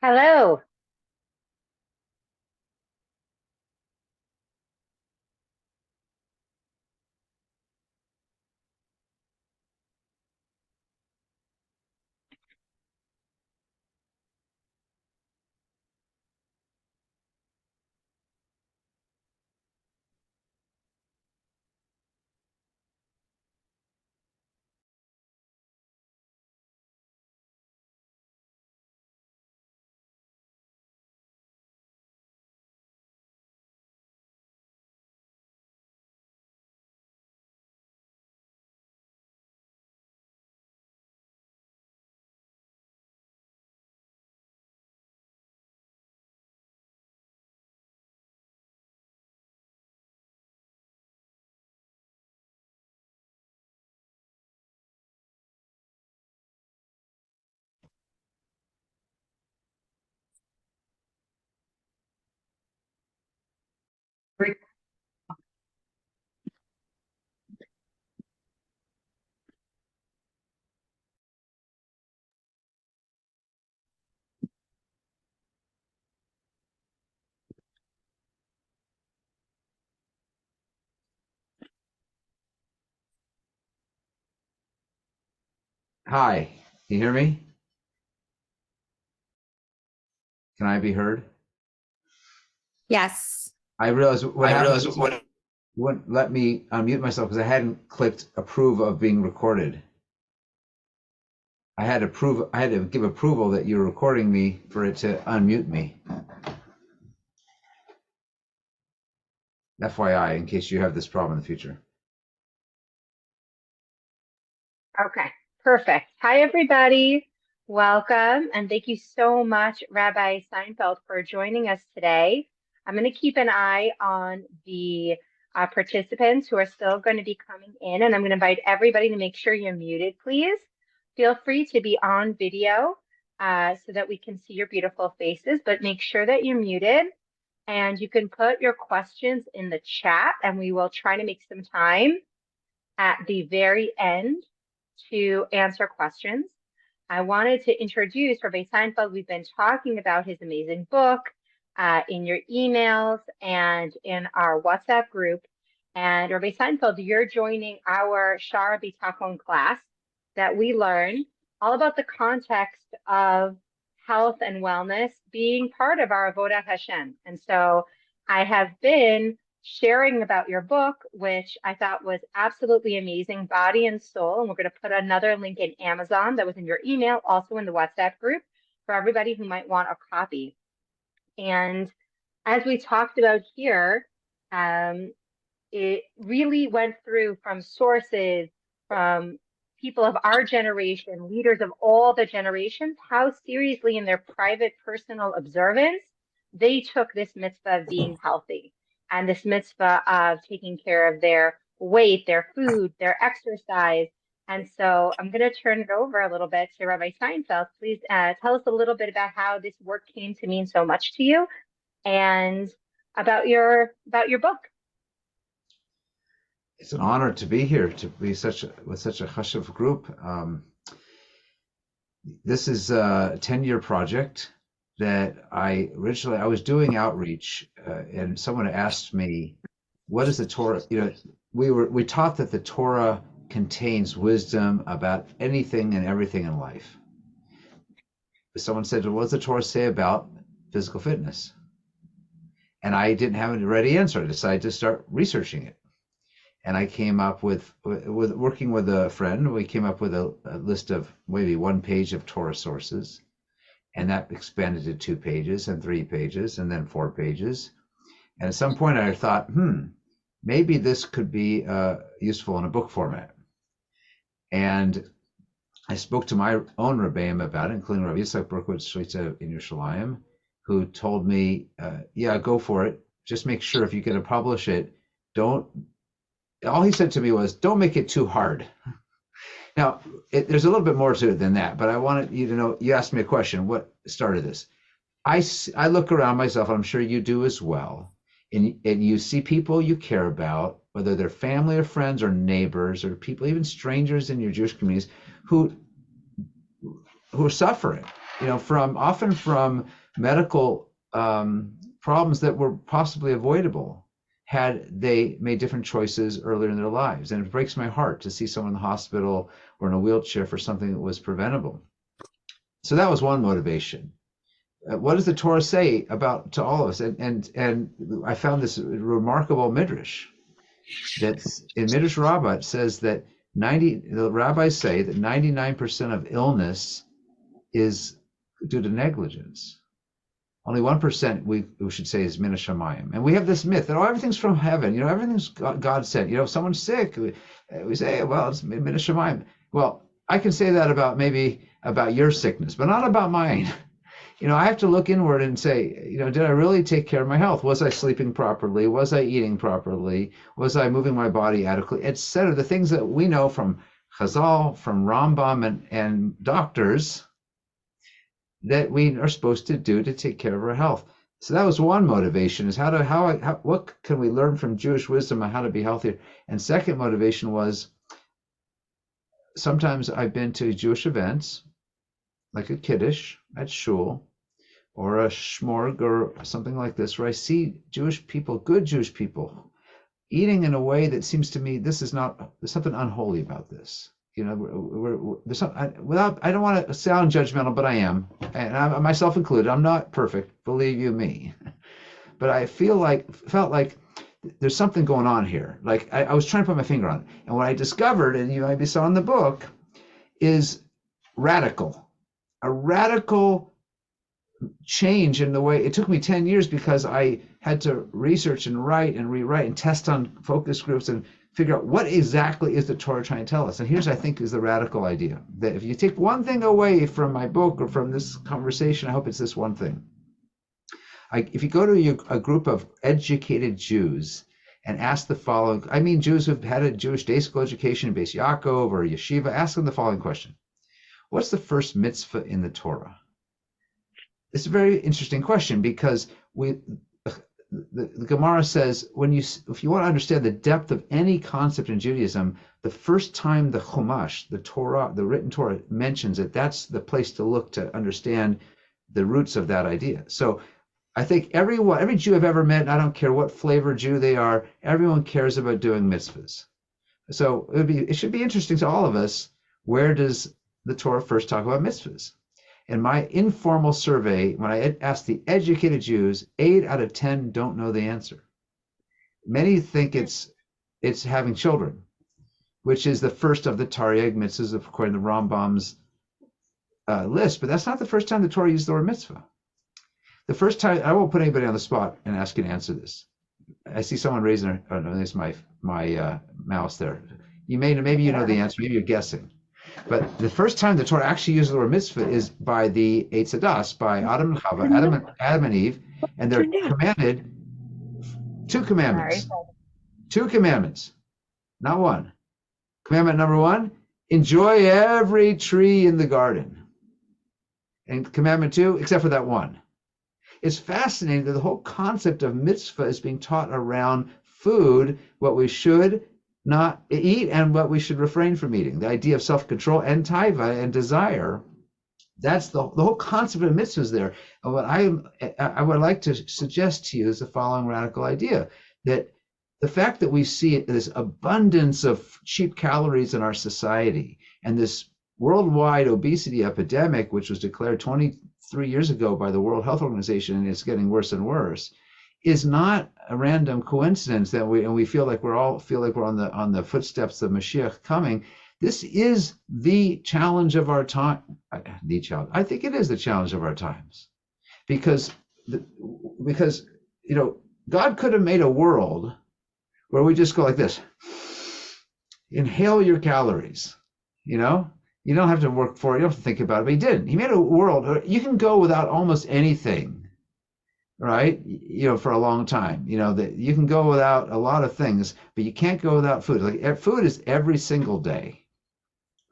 Hello. Hi, can you hear me? Can I be heard? Yes. I realized what I happened realized was what. it wouldn't let me unmute myself because I hadn't clicked approve of being recorded. I had to give approval that you're recording me for it to unmute me. FYI, in case you have this problem in the future. Okay, perfect. Hi, everybody. Welcome, and thank you so much, Rabbi Seinfeld, for joining us today. I'm going to keep an eye on the participants who are still going to be coming in, and I'm going to invite everybody to make sure you're muted, please. Feel free to be on video so that we can see your beautiful faces, but make sure that you're muted. And you can put your questions in the chat, and we will try to make some time at the very end to answer questions. I wanted to introduce Rabbi Seinfeld. We've been talking about his amazing book in your emails and in our WhatsApp group. And Rabbi Seinfeld, you're joining our Shara Bitachon class that we learn all about the context of health and wellness being part of our Avodat Hashem. And so I have been sharing about your book, which I thought was absolutely amazing, Body and Soul. And we're going to put another link in Amazon that was in your email, also in the WhatsApp group for everybody who might want a copy. And as we talked about here, it really went through from sources, from people of our generation, leaders of all the generations, how seriously in their private personal observance they took this mitzvah of being healthy and this mitzvah of taking care of their weight, their food, their exercise. And so I'm going to turn it over a little bit to Rabbi Seinfeld. Please tell us a little bit about how this work came to mean so much to you and about your book. It's an honor to be here to be with such a chashuv group. This is a 10-year project that I was doing outreach, and someone asked me, "What is the Torah?" We taught that the Torah contains wisdom about anything and everything in life. Someone said, "What does the Torah say about physical fitness?" And I didn't have a ready answer. I decided to start researching it. And I came up with working with a friend, we came up with a list of maybe 1 page of Torah sources, and that expanded to 2 pages and 3 pages and then 4 pages. And at some point I thought, maybe this could be useful in a book format. And I spoke to my own Rebbeim about it, including Rabbi Yitzchak Berkowitz Shlita in Yerushalayim, who told me, yeah, go for it. Just make sure if you're going to publish it, don't all he said to me was, don't make it too hard. Now, there's a little bit more to it than that, but I wanted you to know, you asked me a question, what started this? I look around myself, I'm sure you do as well, and you see people you care about, whether they're family or friends or neighbors or people, even strangers in your Jewish communities, who are suffering. often from medical problems that were possibly avoidable had they made different choices earlier in their lives. And it breaks my heart to see someone in the hospital or in a wheelchair for something that was preventable. So that was one motivation. What does the Torah say about to all of us? And I found this remarkable midrash that's in Midrash Rabbah. It says that the rabbis say that 99% of illness is due to negligence. Only 1% we should say is min hashamayim. And we have this myth that everything's from heaven. Everything's God sent. If someone's sick, we say, well, it's min hashamayim. Well, I can say that about your sickness, but not about mine. I have to look inward and say, did I really take care of my health? Was I sleeping properly? Was I eating properly? Was I moving my body adequately, etc.? The things that we know from Chazal, from Rambam, and doctors that we are supposed to do to take care of our health. So that was one motivation: is what can we learn from Jewish wisdom on how to be healthier? And second motivation was, sometimes I've been to Jewish events, like a kiddush at shul, or a shmorg, or something like this, where I see Jewish people, good Jewish people, eating in a way that seems to me there's something unholy about this. There's some, I don't want to sound judgmental, but I am, and I myself included. I'm not perfect, believe you me, but I felt like there's something going on here. Like I was trying to put my finger on it, and what I discovered, and you maybe saw in the book, is a radical change in the way. It took me 10 years because I had to research and write and rewrite and test on focus groups and figure out what exactly is the Torah trying to tell us. And here's, I think, is the radical idea, that if you take one thing away from my book or from this conversation, I hope it's this one thing. If you go to a group of educated Jews and ask the following, I mean Jews who've had a Jewish day school education in Beis Yaakov or yeshiva, ask them the following question: what's the first mitzvah in the Torah? It's a very interesting question, because the Gemara says, if you want to understand the depth of any concept in Judaism, the first time the Chumash, the Torah, the written Torah, mentions it, that's the place to look to understand the roots of that idea. So I think every Jew I've ever met, I don't care what flavor Jew they are, everyone cares about doing mitzvahs. So it should be interesting to all of us, where does the Torah first talk about mitzvahs? In my informal survey, when I asked the educated Jews, 8 out of 10 don't know the answer. Many think it's having children, which is the first of the Tariq mitzvahs according to Rambam's list, but that's not the first time the Torah used the word mitzvah. The first time, I won't put anybody on the spot and ask you to answer this. I see someone raising their, oh no, there's my mouse there. Maybe you know the answer, maybe you're guessing. But the first time the Torah actually uses the word mitzvah is by the Eitz Hadas, by Adam and Chava, Adam and Eve, and they're commanded two commandments. Two commandments, not one. Commandment number 1, enjoy every tree in the garden. And commandment 2, except for that one. It's fascinating that the whole concept of mitzvah is being taught around food, what we should not eat and what we should refrain from eating. The idea of self-control and taiva and desire, that's the whole concept of mitzvahs there. And what I would like to suggest to you is the following radical idea, that the fact that we see this abundance of cheap calories in our society and this worldwide obesity epidemic, which was declared 23 years ago by the World Health Organization, and it's getting worse and worse, is not a random coincidence that we feel like we're on the footsteps of Mashiach coming. This is the challenge of our time. The challenge. I think it is the challenge of our times, because God could have made a world where we just go like this, inhale your calories. You don't have to work for it. You don't have to think about it. But He didn't. He made a world where you can go without almost anything. Right? For a long time, that you can go without a lot of things, but you can't go without food. Like food is every single day,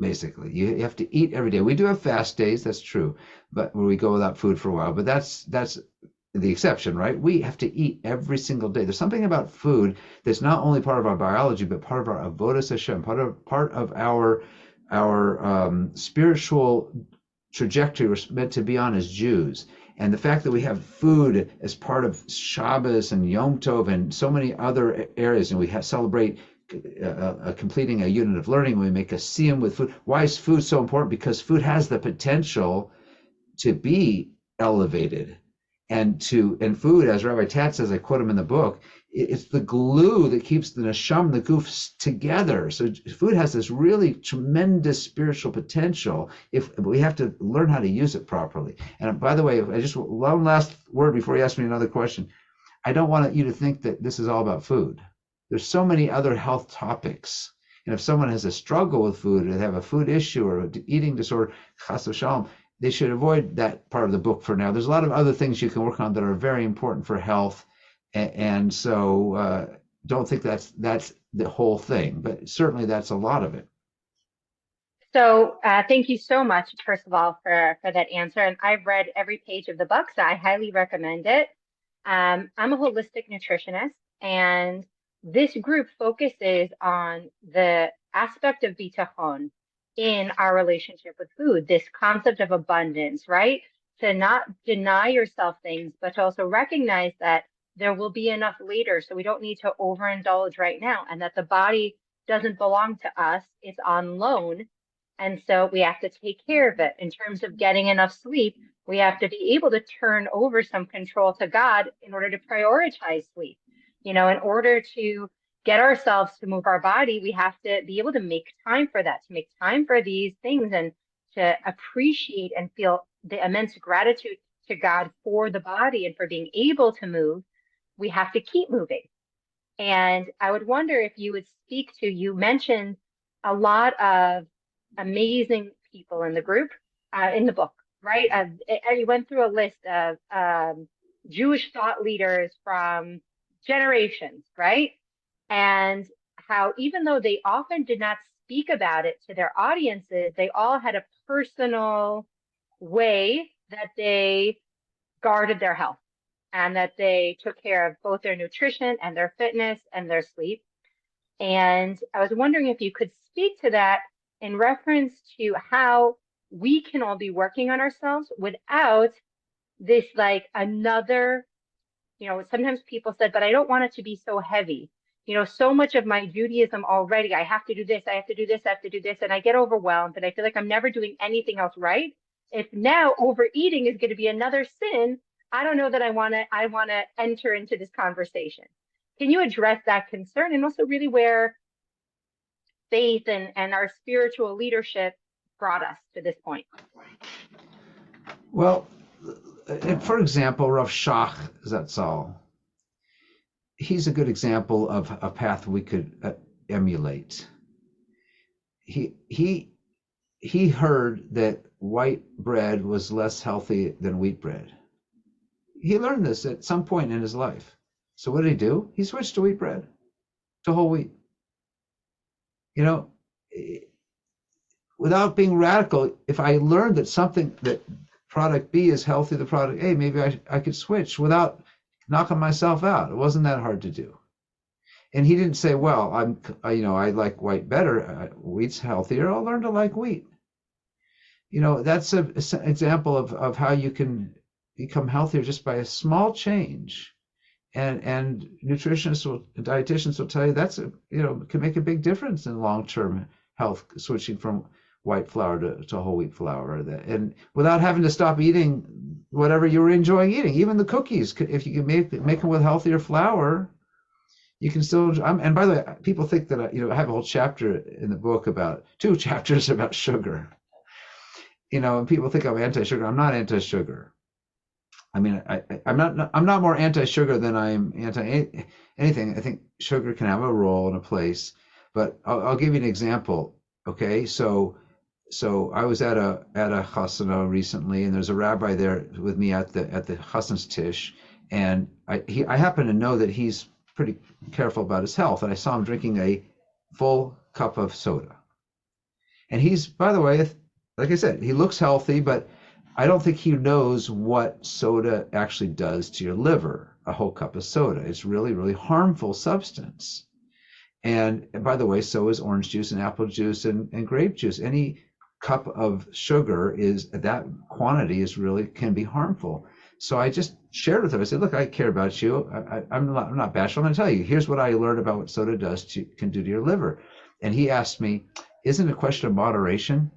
basically. You have to eat every day. We do have fast days, that's true, but where we go without food for a while, but that's the exception, right? We have to eat every single day. There's something about food that's not only part of our biology, but part of our avodas Hashem, part of our spiritual trajectory we're meant to be on as Jews. And the fact that we have food as part of Shabbos and Yom Tov and so many other areas, and we celebrate completing a unit of learning, we make a siyum with food. Why is food so important? Because food has the potential to be elevated, and food, as Rabbi Tat says, I quote him in the book, it's the glue that keeps the neshama, the goof together. So food has this really tremendous spiritual potential if we have to learn how to use it properly. And by the way, I just one last word before you ask me another question. I don't want you to think that this is all about food. There's so many other health topics. And if someone has a struggle with food, or they have a food issue or an eating disorder, chas v'shalom, they should avoid that part of the book for now. There's a lot of other things you can work on that are very important for health. And so don't think that's the whole thing, but certainly that's a lot of it. So thank you so much, first of all, for that answer. And I've read every page of the book, so I highly recommend it. I'm a holistic nutritionist, and this group focuses on the aspect of bitachon in our relationship with food, this concept of abundance, right? To not deny yourself things, but to also recognize that there will be enough later. So we don't need to overindulge right now, and that the body doesn't belong to us, it's on loan. And so we have to take care of it. In terms of getting enough sleep, we have to be able to turn over some control to God in order to prioritize sleep. In order to get ourselves to move our body, we have to be able to make time for that, to make time for these things, and to appreciate and feel the immense gratitude to God for the body and for being able to move. We have to keep moving. And I would wonder if you would speak to, you mentioned a lot of amazing people in the group, in the book, right? You went through a list of Jewish thought leaders from generations, right? And how even though they often did not speak about it to their audiences, they all had a personal way that they guarded their health and that they took care of both their nutrition and their fitness and their sleep. And I was wondering if you could speak to that in reference to how we can all be working on ourselves without this, like, another, sometimes people said, but I don't want it to be so heavy. So much of my Judaism already, I have to do this, I have to do this, I have to do this, and I get overwhelmed and I feel like I'm never doing anything else right. If now overeating is going to be another sin, I don't know that I want to enter into this conversation. Can you address that concern, and also really where faith and our spiritual leadership brought us to this point? Well, for example, Rav Shach Zatzal, he's a good example of a path we could emulate. He heard that white bread was less healthy than wheat bread. He learned this at some point in his life. So what did he do? He switched to wheat bread, to whole wheat. Without being radical, if I learned that product B is healthy, the product A, maybe I could switch without knocking myself out. It wasn't that hard to do. And he didn't say, well, I like white better. Wheat's healthier. I'll learn to like wheat. That's an example of how you can become healthier just by a small change. And dietitians will tell you that's can make a big difference in long-term health, switching from white flour to whole wheat flour, and without having to stop eating whatever you were enjoying eating. Even the cookies, if you can make them with healthier flour, you can still. And by the way, people think that I have a whole chapter in the book about 2 chapters about sugar. And people think I'm anti-sugar. I'm not anti-sugar. I mean, I'm not more anti-sugar than I'm anti-anything. I think sugar can have a role and a place, but I'll give you an example. Okay, so I was at a chasana recently, and there's a rabbi there with me at the chasan's tish, and I happen to know that he's pretty careful about his health, and I saw him drinking a full cup of soda. And he's, by the way, like I said, he looks healthy, but I don't think he knows what soda actually does to your liver. A whole cup of soda, it's really, really harmful substance. And by the way, so is orange juice and apple juice and grape juice. And cup of sugar is that quantity is really can be harmful. So I just shared with him. I said, "Look, I care about you. I'm not bashful. I'm going to tell you. Here's what I learned about what soda can do to your liver." And he asked me, "Isn't it a question of moderation?"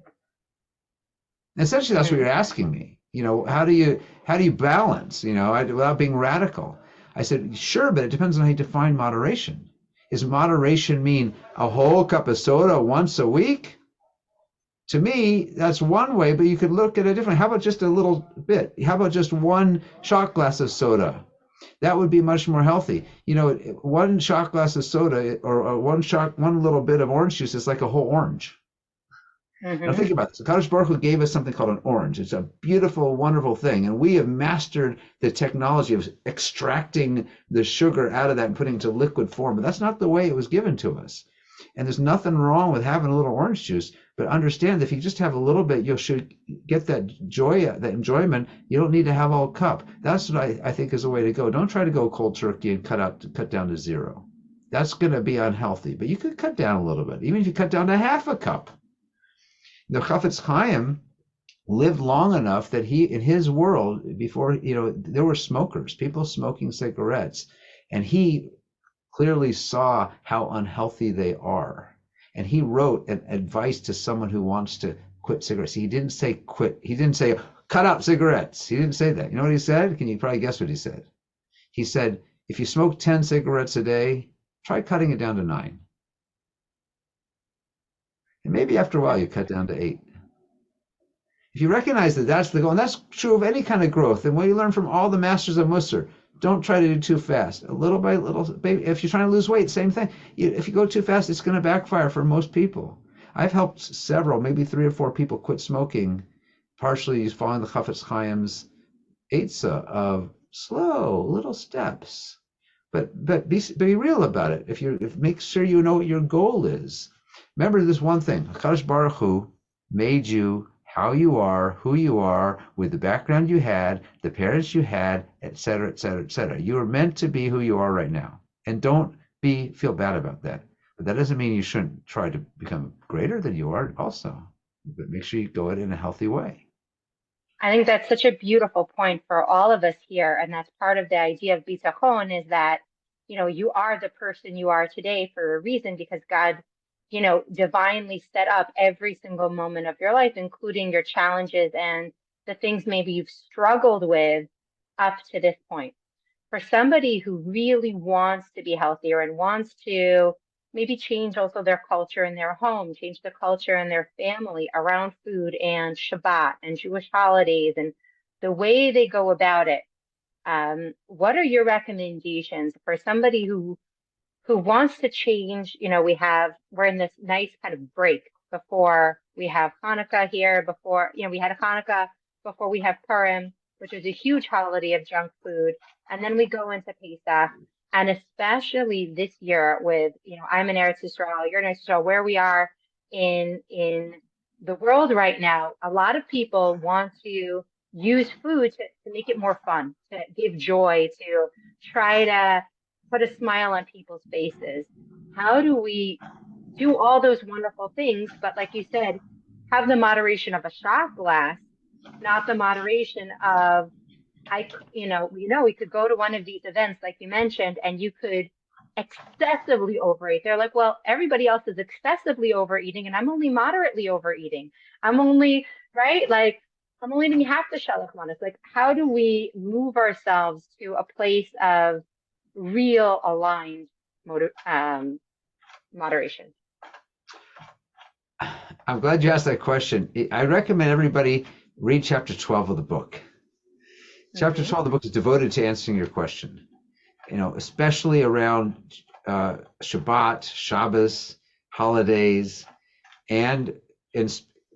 And essentially, that's what Hmm. you're asking me. How do you balance? Without being radical. I said, "Sure, but it depends on how you define moderation. Is moderation mean a whole cup of soda once a week?" To me, that's one way, but you could look at it differently. How about just a little bit? How about just one shot glass of soda? That would be much more healthy. One shot glass of soda or one little bit of orange juice is like a whole orange. Now Hmm. think about this. The Kadosh Baruch Hu gave us something called an orange. It's a beautiful, wonderful thing, and we have mastered the technology of extracting the sugar out of that and putting it into liquid form. But that's not the way it was given to us. And there's nothing wrong with having a little orange juice, but understand that if you just have a little bit, you should get that joy, that enjoyment. You don't need to have all cup. That's what I think is a way to go. Don't try to go cold turkey and cut down to zero. That's going to be unhealthy. But you could cut down a little bit, even if you cut down to half a cup. The Chafetz Chaim lived long enough that he, in his world, before, there were smokers, people smoking cigarettes, and he clearly saw how unhealthy they are. And he wrote an advice to someone who wants to quit cigarettes. He didn't say quit. He didn't say cut out cigarettes. He didn't say that. You know what he said? Can you probably guess what he said? He said, if you smoke 10 cigarettes a day, try cutting it down to 9. And maybe after a while you cut down to 8. If you recognize that that's the goal, and that's true of any kind of growth, and what you learn from all the masters of Musar, don't try to do too fast. A little by little, baby. If you're trying to lose weight, same thing. If you go too fast, it's going to backfire for most people. I've helped several, maybe 3 or 4 people quit smoking, partially following the Chafetz Chaim's Eitzah of slow little steps. But be real about it. Make sure you know what your goal is. Remember this one thing: Hakadosh Baruch Hu made you how you are, who you are, with the background you had, the parents you had, etc., etc., etc. You are meant to be who you are right now, and don't feel bad about that. But that doesn't mean you shouldn't try to become greater than you are, also. But make sure you go it in a healthy way. I think that's such a beautiful point for all of us here. And that's part of the idea of Bitachon is that, you are the person you are today for a reason because God, divinely set up every single moment of your life, including your challenges and the things maybe you've struggled with up to this point. For somebody who really wants to be healthier and wants to maybe change also their culture in their home, change the culture in their family around food and Shabbat and Jewish holidays and the way they go about it. What are your recommendations for somebody who wants to change? We're in this nice kind of break before we have Hanukkah here, before, we had a Hanukkah, before we have Purim, which is a huge holiday of junk food. And then we go into Pesach. And especially this year with, I'm in Eretz Yisrael, you're in Eretz Yisrael, where we are in the world right now, a lot of people want to use food to make it more fun, to give joy, to try to put a smile on people's faces. How do we do all those wonderful things, but like you said, have the moderation of a shot glass, not the moderation of we could go to one of these events like you mentioned, and you could excessively overeat. They're like, well, everybody else is excessively overeating, and I'm only moderately overeating. I'm only right, like I'm only eating half the shalach manas. Like, how do we move ourselves to a place of real aligned moderation? I'm glad you asked that question. I recommend everybody read chapter 12 of the book. Chapter Hmm. 12 of the book is devoted to answering your question, especially around Shabbat, Shabbos, holidays, and in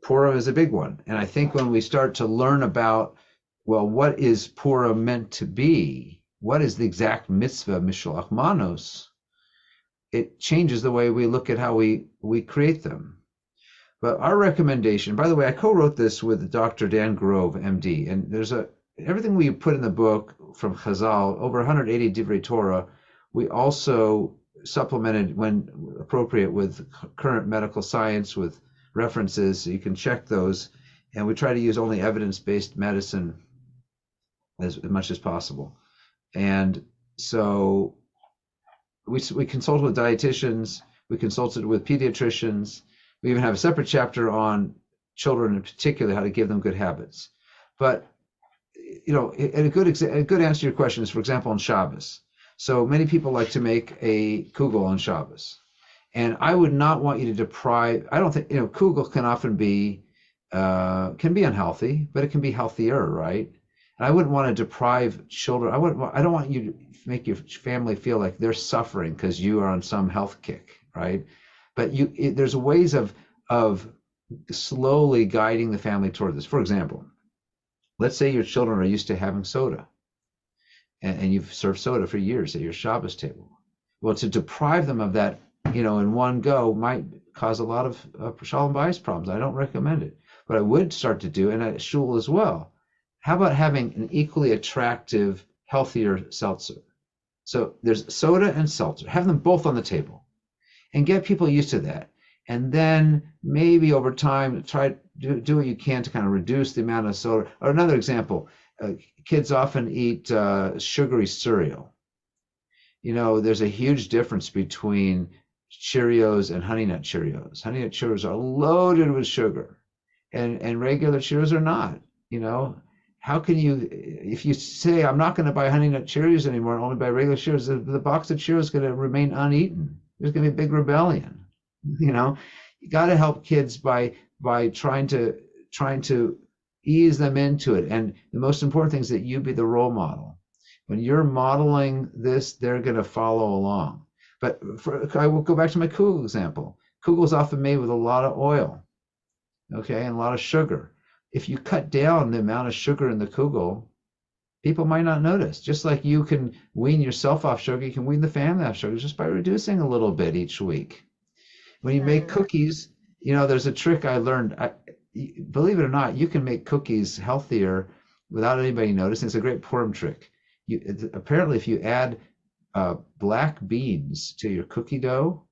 Purim is a big one. And I think when we start to learn about, well, what is Purim meant to be? What is the exact mitzvah, Mishalach Manos? It changes the way we look at how we create them. But our recommendation, by the way, I co-wrote this with Dr. Dan Grove, MD, and there's everything we put in the book from Chazal, over 180 Divrei Torah. We also supplemented when appropriate with current medical science, with references, so you can check those. And we try to use only evidence-based medicine as much as possible. And so we consulted with dietitians, we consulted with pediatricians. We even have a separate chapter on children in particular, how to give them good habits. But a good answer to your question is, for example, on Shabbos. So many people like to make a kugel on Shabbos, and I would not want you to deprive. I don't think kugel can often be can be unhealthy, but it can be healthier, right? And I wouldn't want to deprive children. I don't want you to make your family feel like they're suffering because you are on some health kick, right? But there's ways of slowly guiding the family toward this. For example, let's say your children are used to having soda, and you've served soda for years at your Shabbos table. Well, to deprive them of that, in one go might cause a lot of shalom bayis problems. I don't recommend it. But I would start to do, and at shul as well, how about having an equally attractive, healthier seltzer? So there's soda and seltzer. Have them both on the table and get people used to that. And then maybe over time, try to do what you can to kind of reduce the amount of soda. Or another example, kids often eat sugary cereal. There's a huge difference between Cheerios and Honey Nut Cheerios. Honey Nut Cheerios are loaded with sugar, and regular Cheerios are not. How can you, if you say, I'm not going to buy Honey Nut Cheerios anymore and only buy regular Cheerios, the box of Cheerios is going to remain uneaten. There's going to be a big rebellion. You got to help kids by trying to ease them into it. And the most important thing is that you be the role model. When you're modeling this, they're going to follow along. But I will go back to my kugel example. Kugel is often made with a lot of oil, okay, and a lot of sugar. If you cut down the amount of sugar in the kugel, people might not notice. Just like you can wean yourself off sugar, you can wean the family off sugar just by reducing a little bit each week. When you make cookies, there's a trick I learned. Believe it or not, you can make cookies healthier without anybody noticing. It's a great Purim trick. Apparently, if you add black beans to your cookie dough,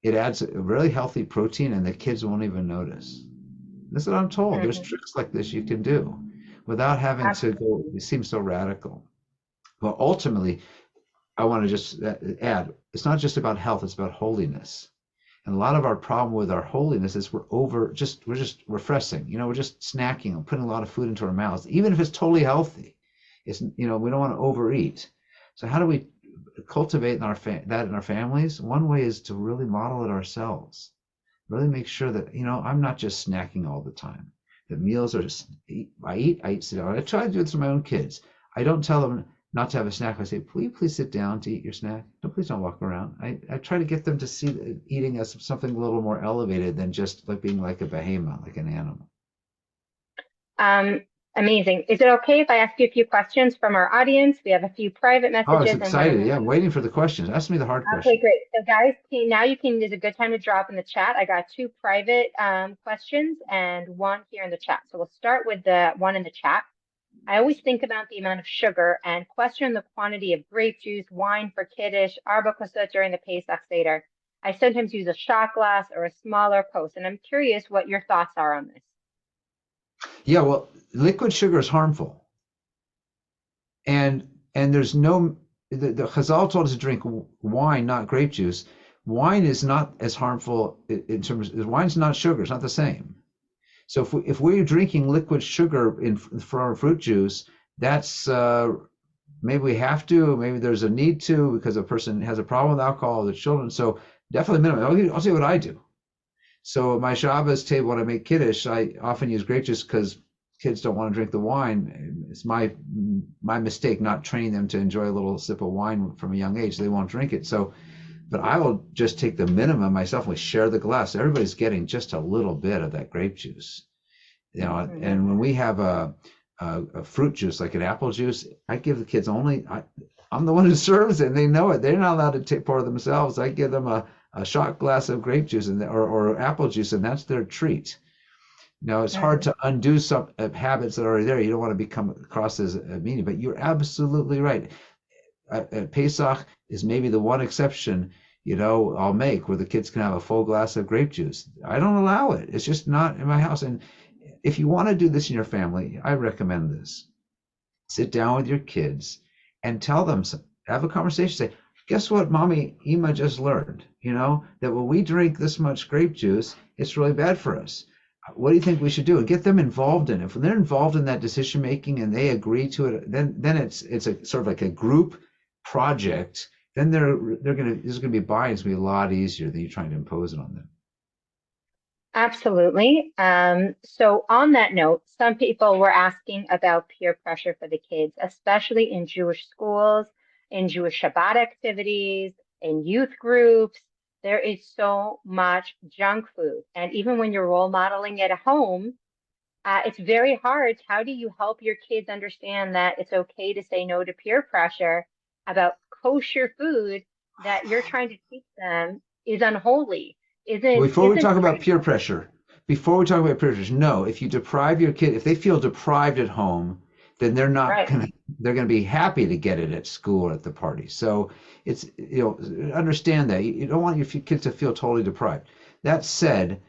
it adds a really healthy protein, and the kids won't even notice. That's what I'm told. There's tricks like this you can do without having to go. It seems so radical. But ultimately, I want to just add, it's not just about health, it's about holiness. And a lot of our problem with our holiness is we're just refreshing. We're just snacking and putting a lot of food into our mouths, even if it's totally healthy. It's we don't want to overeat. So how do we cultivate that in our families? One way is to really model it ourselves. Really make sure that I'm not just snacking all the time. That meals are just I eat sit down. I try to do this with my own kids. I don't tell them not to have a snack. I say, please sit down to eat your snack. No, please don't walk around. I try to get them to see eating as something a little more elevated than just like being like a behemoth, like an animal. Amazing. Is it okay if I ask you a few questions from our audience? We have a few private Oh, I was messages. excited. Yeah, I'm waiting for the questions. Ask me the hard question. Okay, great. So guys, there's a good time to drop in the chat. I got two private questions and one here in the chat. So we'll start with the one in the chat. I always think about the amount of sugar and question the quantity of grape juice, wine for Kiddush, arba kosot during the Pesach Seder. I sometimes use a shot glass or a smaller post, and I'm curious what your thoughts are on this. Yeah, well, liquid sugar is harmful. And there's the Chazal told us to drink wine, not grape juice. Wine is not as harmful in terms of, wine's not sugar, it's not the same. So if we're drinking liquid sugar for our fruit juice, that's maybe we have to, maybe there's a need to because a person has a problem with alcohol, the children. So definitely minimum. I'll tell you what I do. So at my Shabbos table, when I make Kiddush, I often use grape juice because kids don't want to drink the wine. It's my mistake not training them to enjoy a little sip of wine from a young age. They won't drink it. So, but I will just take the minimum myself. We share the glass. Everybody's getting just a little bit of that grape juice, And when we have a fruit juice like an apple juice, I give the kids only. I'm the one who serves it, and they know it. They're not allowed to pour themselves. I give them a shot glass of grape juice or apple juice, and that's their treat. Now, it's hard to undo some habits that are already there. You don't want to become across as a meanie, but you're absolutely right. Pesach is maybe the one exception. I'll make where the kids can have a full glass of grape juice. I don't allow it. It's just not in my house. And if you want to do this in your family, I recommend this. Sit down with your kids and tell them, have a conversation. Say, guess what, Mommy Ema just learned? That when we drink this much grape juice, it's really bad for us. What do you think we should do? And get them involved in it. If they're involved in that decision making and they agree to it, then it's a sort of like a group project. Then there's gonna be buying. It's gonna be a lot easier than you trying to impose it on them. Absolutely. So on that note, some people were asking about peer pressure for the kids, especially in Jewish schools, in Jewish Shabbat activities, in youth groups. There is so much junk food. And even when you're role modeling at home, it's very hard. How do you help your kids understand that it's okay to say no to peer pressure about kosher food that you're trying to teach them is unholy, Before we isn't talk about right peer for them? pressure, before we talk about peer pressure, no, if you deprive your kid, if they feel deprived at home, then Right. they're gonna be happy to get it at school or at the party. So it's, understand that you don't want your kids to feel totally deprived. That said,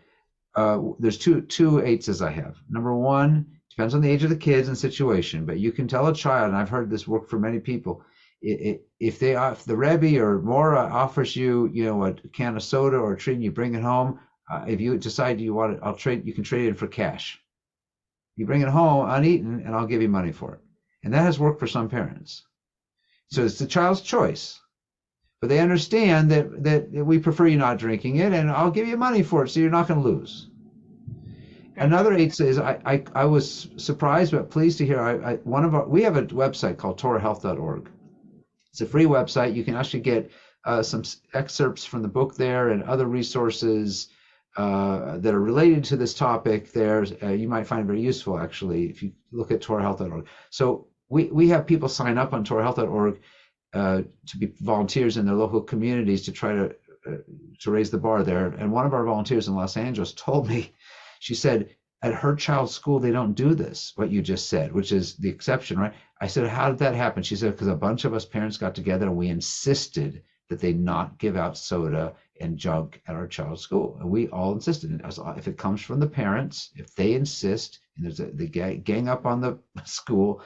there's two eights as I have. Number one, depends on the age of the kids and situation, but you can tell a child, and I've heard this work for many people. If the Rebbe or Mora offers you, a can of soda or a treat, and you bring it home, if you decide you want it, you can trade it for cash. You bring it home uneaten, and I'll give you money for it. And that has worked for some parents. So it's the child's choice. But they understand that we prefer you not drinking it, and I'll give you money for it, so you're not going to lose. Hmm. Another eight says I was surprised but pleased to hear we have a website called TorahHealth.org. It's a free website. You can actually get some excerpts from the book there and other resources that are related to this topic. There, you might find it very useful actually if you look at TorahHealth.org. So we have people sign up on TorahHealth.org to be volunteers in their local communities to try to raise the bar there. And one of our volunteers in Los Angeles told me, she said, at her child's school, they don't do this, what you just said, which is the exception, right? I said, how did that happen? She said, because a bunch of us parents got together and we insisted that they not give out soda and junk at our child's school. And we all insisted. And if it comes from the parents, if they insist, and the gang up on the school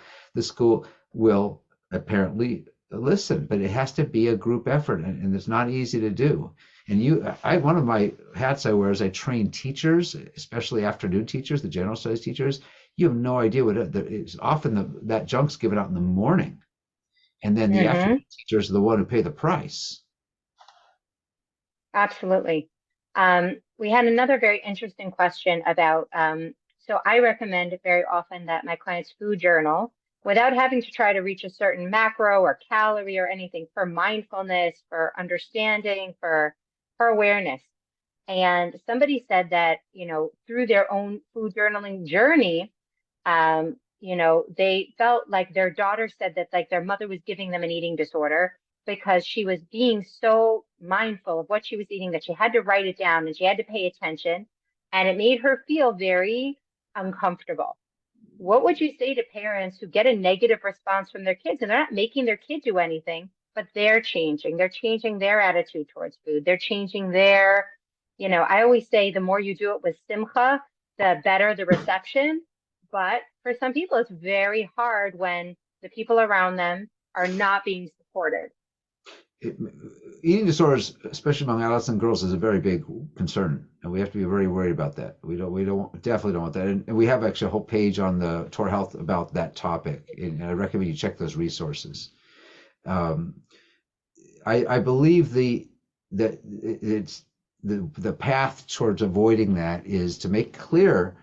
will apparently listen, but it has to be a group effort, and it's not easy to do. And one of my hats I wear is I train teachers, especially afternoon teachers, the general studies teachers. You have no idea what it's often that junk's given out in the morning, and then the Hmm. afternoon teachers are the one who pay the price. Absolutely. We had another very interesting question about, so I recommend very often that my clients food journal without having to try to reach a certain macro or calorie or anything for mindfulness, for understanding, for awareness. And somebody said that, through their own food journaling journey, they felt like their daughter said that like their mother was giving them an eating disorder because she was being so mindful of what she was eating that she had to write it down and she had to pay attention. And it made her feel very uncomfortable. What would you say to parents who get a negative response from their kids and they're not making their kid do anything, but they're changing? They're changing their attitude towards food. They're changing I always say the more you do it with simcha, the better the reception. But for some people, it's very hard when the people around them are not being supported. it, Eating disorders, especially among adolescent girls, is a very big concern, and we have to be very worried about that. We definitely don't want that. And we have actually a whole page on the Torah Health about that topic, and I recommend you check those resources. Um, I believe that it's the path towards avoiding that is to make clear.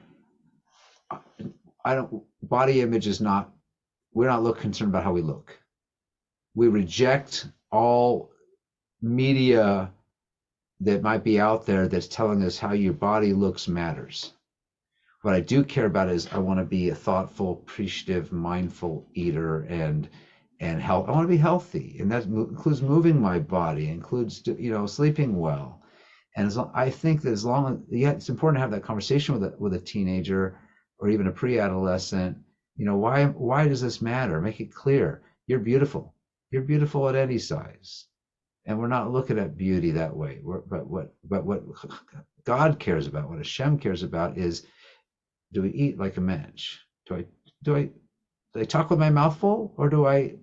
I don't Body image is not. We're not concerned about how we look. We reject all media that might be out there that's telling us how your body looks matters. What I do care about is I want to be a thoughtful, appreciative, mindful eater and health. I want to be healthy, and that includes moving my body, includes sleeping well. And I think that as long as it's important to have that conversation with a teenager or even a pre-adolescent. Why does this matter? Make it clear. You're beautiful. You're beautiful at any size. And we're not looking at beauty that way. But what God cares about, what Hashem cares about is, do we eat like a mensch? Do I do I talk with my mouth full, or do I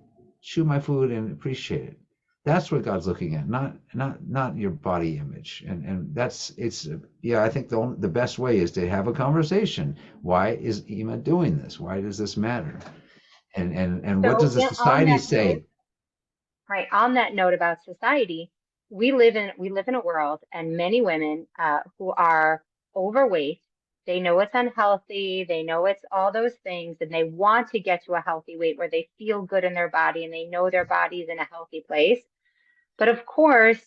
chew my food and appreciate it? That's what God's looking at, not your body image. And that's it's yeah. I think the best way is to have a conversation. Why is Ema doing this? Why does this matter? And what So does the on society that note, say? right, on that note about society, we live in a world and many women who are overweight, they know it's unhealthy, they know it's all those things, and they want to get to a healthy weight where they feel good in their body and they know their body's in a healthy place. But of course,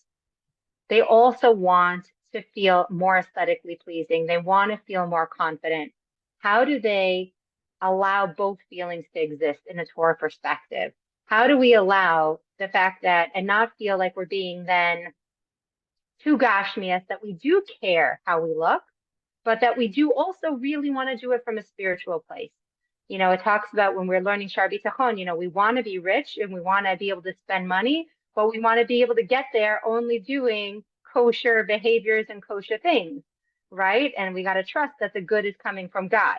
they also want to feel more aesthetically pleasing. They want to feel more confident. How do they allow both feelings to exist in a Torah perspective? How do we allow the fact that and not feel like we're being then too gashmias, that we do care how we look, but that we do also really want to do it from a spiritual place? It talks about when we're learning Shar Bitachon, we want to be rich and we want to be able to spend money, but we want to be able to get there only doing kosher behaviors and kosher things, right? And we got to trust that the good is coming from God.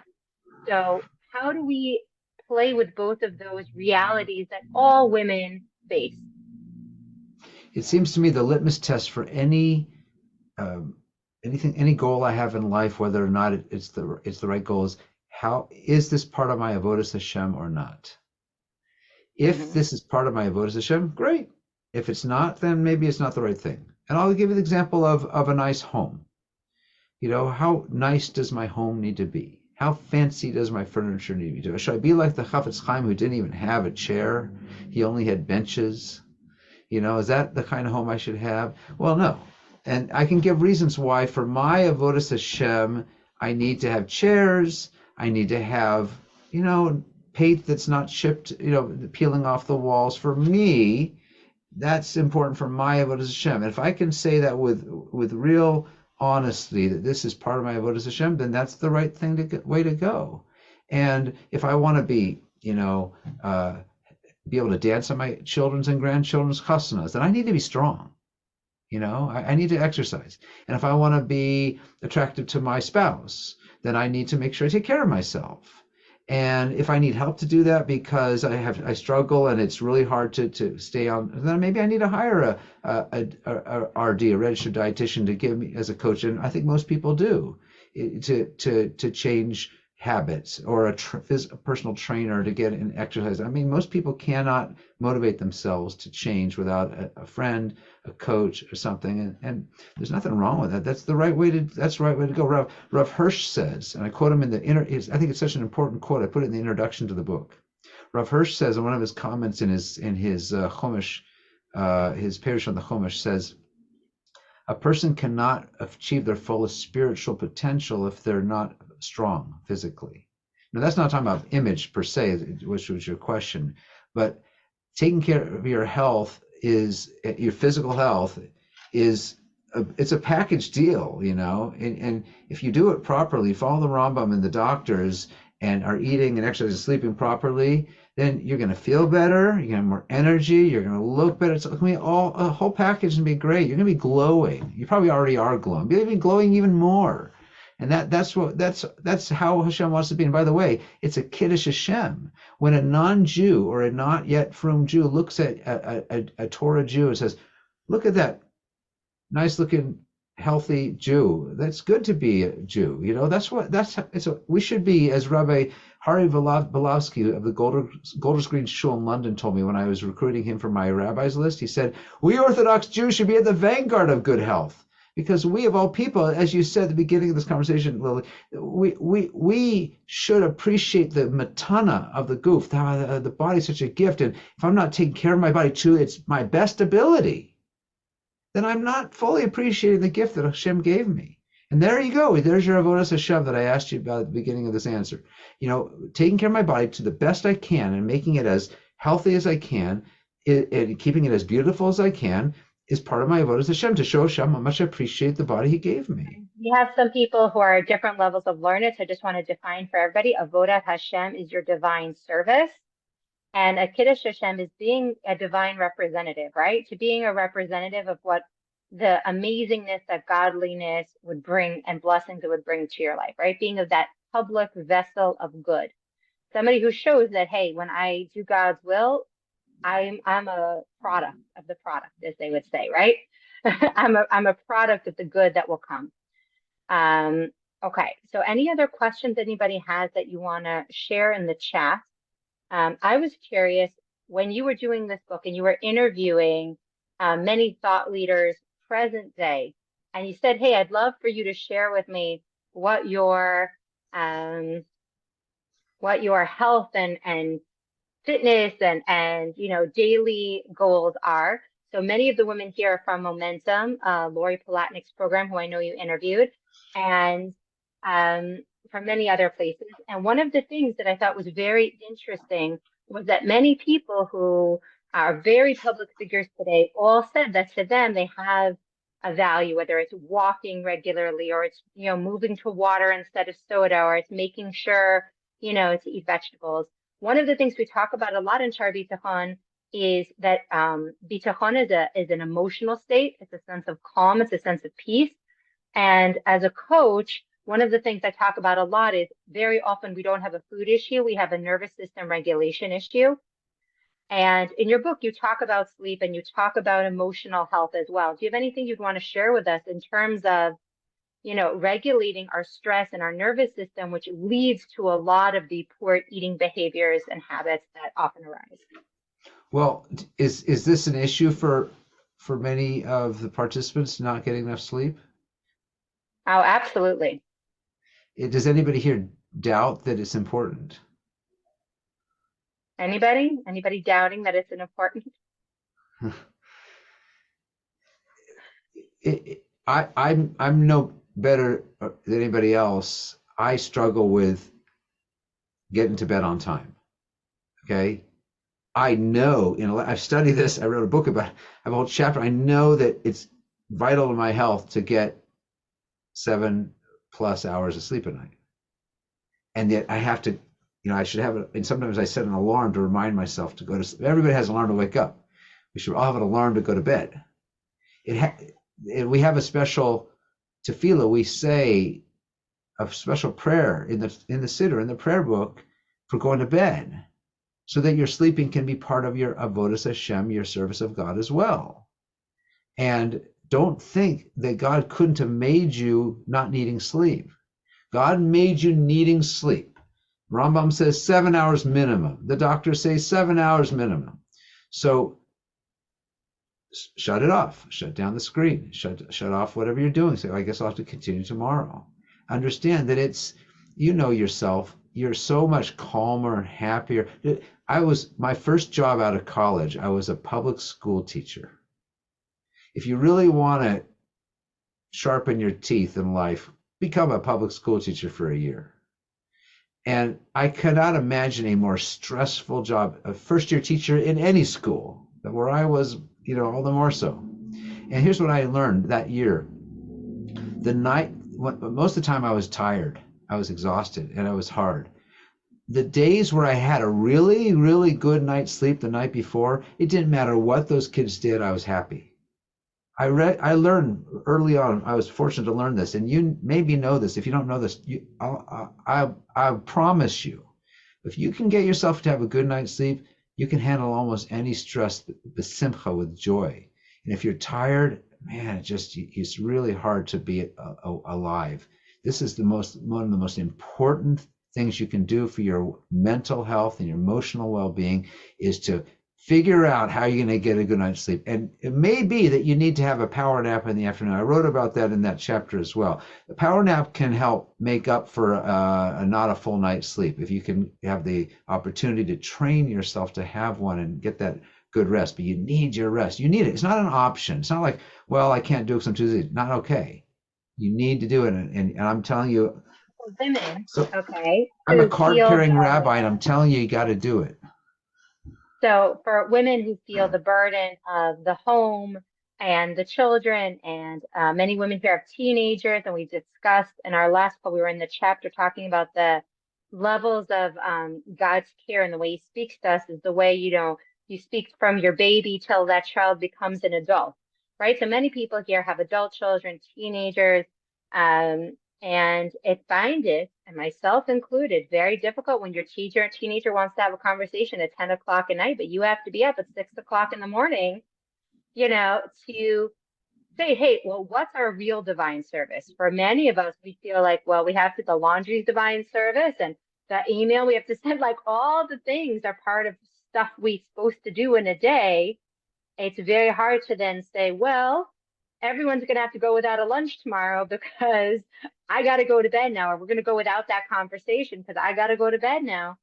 So, how do we play with both of those realities that all women face? It seems to me the litmus test for um, any goal I have in life, whether or not it's the right goal, is how is this part of my avodas Hashem or not? If Hmm. this is part of my avodas Hashem, great. If it's not, then maybe it's not the right thing. And I'll give you the example of a nice home. How nice does my home need to be? How fancy does my furniture need to be? Should I be like the Chafetz Chaim who didn't even have a chair? He only had benches. Is that the kind of home I should have? Well, no. And I can give reasons why for my avodas Hashem, I need to have chairs. I need to have, paint that's not chipped, peeling off the walls. For me, that's important for my avodas Hashem. And if I can say that with real honesty that this is part of my avodas Hashem, then that's the right way to go. And if I want to be able to dance on my children's and grandchildren's chasanas, then I need to be strong. I need to exercise. And if I want to be attractive to my spouse, then I need to make sure I take care of myself. And if I need help to do that because I struggle and it's really hard to stay on, then maybe I need to hire a RD, a registered dietitian, to give me as a coach. And I think most people do, to change habits, or a personal trainer to get an exercise. I mean, most people cannot motivate themselves to change without a friend, a coach, or something. And there's nothing wrong with that. That's the right way to go. Rav Hirsch says, and I quote him I think it's such an important quote. I put it in the introduction to the book. Rav Hirsch says in one of his comments in his Chumash, his Perush on the Chumash, says, a person cannot achieve their fullest spiritual potential if they're not strong physically. Now, that's not talking about image per se, which was your question, but taking care of your health your physical health it's a package deal, and if you do it properly, follow the Rambam and the doctors, and are eating and exercising and sleeping properly, then you're going to feel better, you're going to have more energy, you're going to look better. It's going to be a whole package and be great. You're going to be glowing. You probably already are glowing, but you'll be glowing even more. And that's how Hashem wants to be. And by the way, it's a kiddush Hashem. When a non-Jew or a not yet frum Jew looks at a Torah Jew and says, "Look at that nice looking, healthy Jew. That's good to be a Jew." We should be, as Rabbi Hari Belavsky of the Golders Green Shul in London told me when I was recruiting him for my rabbi's list. He said, "We Orthodox Jews should be at the vanguard of good health." Because we, of all people, as you said at the beginning of this conversation, Lily, we should appreciate the matana of the goof. The body is such a gift, and if I'm not taking care of my body to its my best ability, then I'm not fully appreciating the gift that Hashem gave me. And there you go. There's your avodas Hashem that I asked you about at the beginning of this answer. Taking care of my body to the best I can and making it as healthy as I can, and keeping it as beautiful as I can, is part of my avodas Hashem, to show Hashem how much I appreciate the body He gave me. You have some people who are at different levels of learned, so I just want to define for everybody, Avodat Hashem is your divine service. And a Kiddush Hashem is being a divine representative, right? To being a representative of what the amazingness that godliness would bring and blessings it would bring to your life, right? Being of that public vessel of good. Somebody who shows that, hey, when I do God's will, I'm a product of the product, as they would say, right? I'm a product of the good that will come. Um, okay, so any other questions anybody has that you want to share in the chat? I was curious when you were doing this book and you were interviewing many thought leaders present day, and you said, "Hey, I'd love for you to share with me what your um, what your health and fitness and daily goals are." So many of the women here are from Momentum, Lori Palatnik's program, who I know you interviewed, and um, from many other places. And one of the things that I thought was very interesting was that many people who are very public figures today all said that to them they have a value, whether it's walking regularly or it's moving to water instead of soda, or it's making sure to eat vegetables. One of the things we talk about a lot in Shar Bitachon is that Bitachon is an emotional state. It's a sense of calm. It's a sense of peace. And as a coach, one of the things I talk about a lot is very often we don't have a food issue. We have a nervous system regulation issue. And in your book, you talk about sleep and you talk about emotional health as well. Do you have anything you'd want to share with us in terms of regulating our stress and our nervous system, which leads to a lot of the poor eating behaviors and habits that often arise? Well, is this an issue for many of the participants not getting enough sleep? Oh, absolutely. Does anybody here doubt that it's important? Anybody? Anybody doubting that it's an important? I'm no better than anybody else. I struggle with getting to bed on time. Okay, I know, I've studied this. I wrote a book about it. I have a whole chapter. I know that it's vital to my health to get 7+ hours of sleep a night, and yet I have to, I should have it. And sometimes I set an alarm to remind myself to go to sleep. Everybody has an alarm to wake up. We should all have an alarm to go to bed. We have a special tefillah. We say a special prayer in the siddur, in the prayer book, for going to bed, so that your sleeping can be part of your avodas Hashem, your service of God as well. And don't think that God couldn't have made you not needing sleep. God made you needing sleep. Rambam says 7 hours minimum. The doctors say 7 hours minimum. So shut it off. Shut down the screen. Shut off whatever you're doing. Say, I guess I'll have to continue tomorrow. Understand that it's, yourself. You're so much calmer and happier. My first job out of college, I was a public school teacher. If you really want to sharpen your teeth in life, become a public school teacher for a year. And I cannot imagine a more stressful job, a first-year teacher in any school, than where I was, all the more so. And here's what I learned that year. Most of the time I was tired, I was exhausted, and I was hard. The days where I had a really, really good night's sleep the night before, it didn't matter what those kids did, I was happy. I learned early on. I was fortunate to learn this, and you maybe know this. If you don't know this, I promise you, if you can get yourself to have a good night's sleep, you can handle almost any stress, besimcha, with joy. And if you're tired, man, it's really hard to be alive. This is one of the most important things you can do for your mental health and your emotional well-being, is to figure out how you're going to get a good night's sleep. And it may be that you need to have a power nap in the afternoon. I wrote about that in that chapter as well. The power nap can help make up for not a full night's sleep. If you can have the opportunity to train yourself to have one and get that good rest, but you need your rest. You need it. It's not an option. It's not like, well, I can't do it because I'm too busy. Not okay. You need to do it. And I'm telling you, Women, so okay, I'm a who feel card-carrying rabbi, and I'm telling you, you got to do it. so for women who feel the burden of the home and the children, and many women here have teenagers, and we discussed in our last call, we were in the chapter talking about the levels of God's care and the way he speaks to us is the way, you speak from your baby till that child becomes an adult, right? So many people here have adult children, teenagers, um, and find it, and myself included, very difficult when your teenager wants to have a conversation at 10 o'clock at night, but you have to be up at 6 o'clock in the morning, to say, hey, well, what's our real divine service? For many of us, we feel like, well, we have to, the laundry's divine service and the email we have to send, like all the things are part of stuff we're supposed to do in a day. It's very hard to then say, well, everyone's going to have to go without a lunch tomorrow because I got to go to bed now, or we're going to go without that conversation because I got to go to bed now.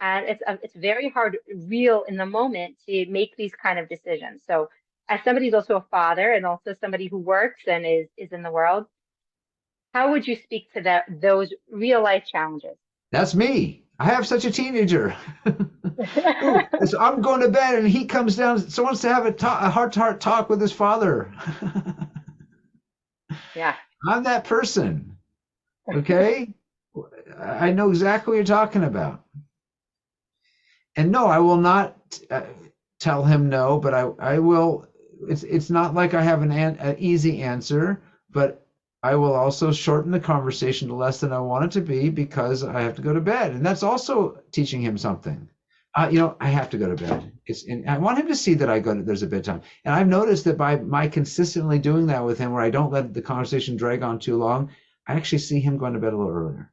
And it's very hard, real in the moment, to make these kind of decisions. So, as somebody who's also a father and also somebody who works and is in the world, how would you speak to those real life challenges? That's me. I have such a teenager. Ooh, so I'm going to bed, and he comes down. So wants to have a heart-to-heart talk with his father. Yeah. I'm that person. Okay, I know exactly what you're talking about. And no, I will not tell him no, but I will. It's not like I have an easy answer, but I will also shorten the conversation to less than I want it to be because I have to go to bed, and that's also teaching him something. I have to go to bed. And I want him to see that there's a bedtime. And I've noticed that by my consistently doing that with him, where I don't let the conversation drag on too long, I actually see him going to bed a little earlier.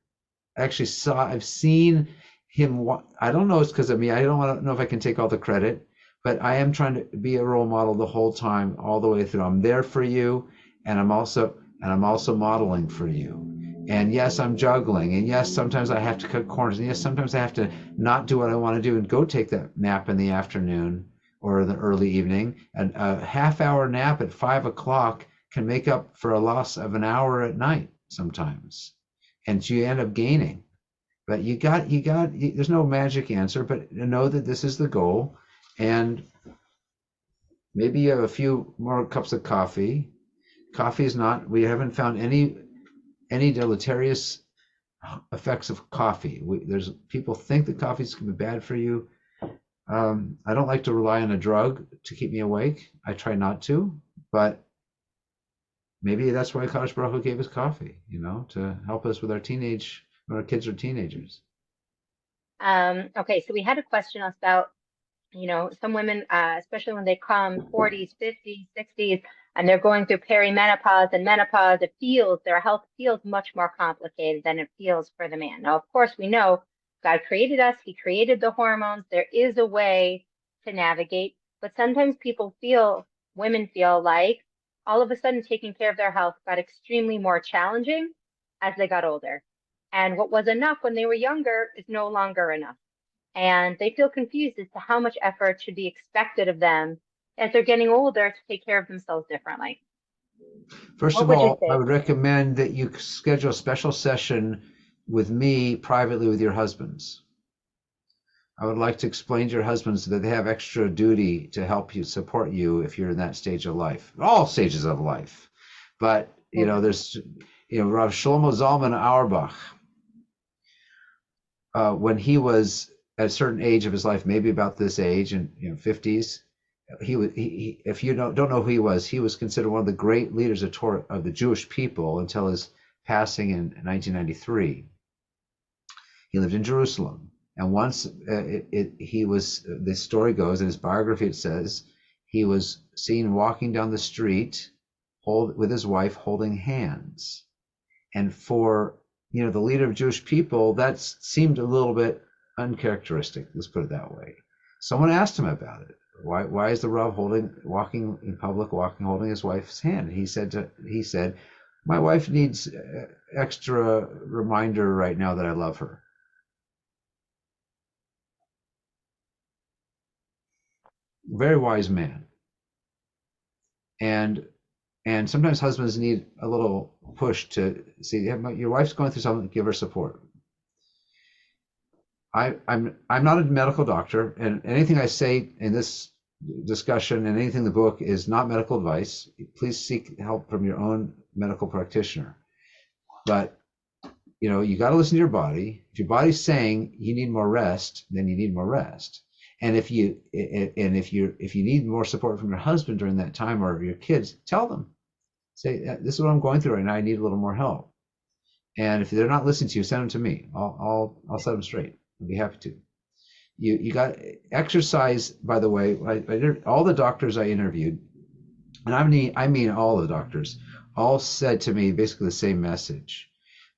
I've seen him. I don't know, it's because of me. I don't want to know if I can take all the credit, but I am trying to be a role model the whole time, all the way through. I'm there for you, and I'm also modeling for you. And yes, I'm juggling. And yes, sometimes I have to cut corners. And yes, sometimes I have to not do what I want to do and go take that nap in the afternoon or the early evening. And a half-hour nap at 5 o'clock can make up for a loss of an hour at night sometimes, and you end up gaining. But there's no magic answer, but know that this is the goal. And maybe you have a few more cups of coffee. Coffee is not, we haven't found any deleterious effects of coffee. There's people think that coffee's going to be bad for you. I don't like to rely on a drug to keep me awake. I try not to, but maybe that's why Kadosh Baruch Hu gave us coffee, to help us with when our kids are teenagers. Okay, so we had a question about, some women, especially when they come 40s, 50s, 60s, and they're going through perimenopause and menopause, their health feels much more complicated than it feels for the man. Now, of course, we know God created us, he created the hormones. There is a way to navigate, but sometimes women feel like all of a sudden taking care of their health got extremely more challenging as they got older. And what was enough when they were younger is no longer enough, and they feel confused as to how much effort should be expected of them as they're getting older to take care of themselves differently. First What of would you all, I say? would recommend that you schedule a special session with me privately with your husbands. I would like to explain to your husbands that they have extra duty to help you, support you if you're in that stage of life, all stages of life. But, Mhm. there's, Rav Shlomo Zalman Auerbach, when he was at a certain age of his life, maybe about this age, in 50s, if you don't know who he was considered one of the great leaders of Torah, of the Jewish people, until his passing in 1993. He lived in Jerusalem, and once the story goes, in his biography it says, he was seen walking down the street with his wife holding hands. And for the leader of Jewish people, that seemed a little bit uncharacteristic. Let's put it that way. Someone asked him about it. Why is the Rav walking in public, holding his wife's hand? He said, my wife needs extra reminder right now that I love her. Very wise man. And sometimes husbands need a little push to see, your wife's going through something, give her support. I'm not a medical doctor, and anything I say in this discussion and anything in the book is not medical advice. Please seek help from your own medical practitioner. But you got to listen to your body. If your body's saying you need more rest, then you need more rest. And if you need more support from your husband during that time, or your kids, tell them. Say, this is what I'm going through right now. I need a little more help. And if they're not listening to you, send them to me. I'll set them straight. I'll be happy to. You got exercise. By the way, all the doctors I interviewed, and I mean all the doctors, all said to me basically the same message,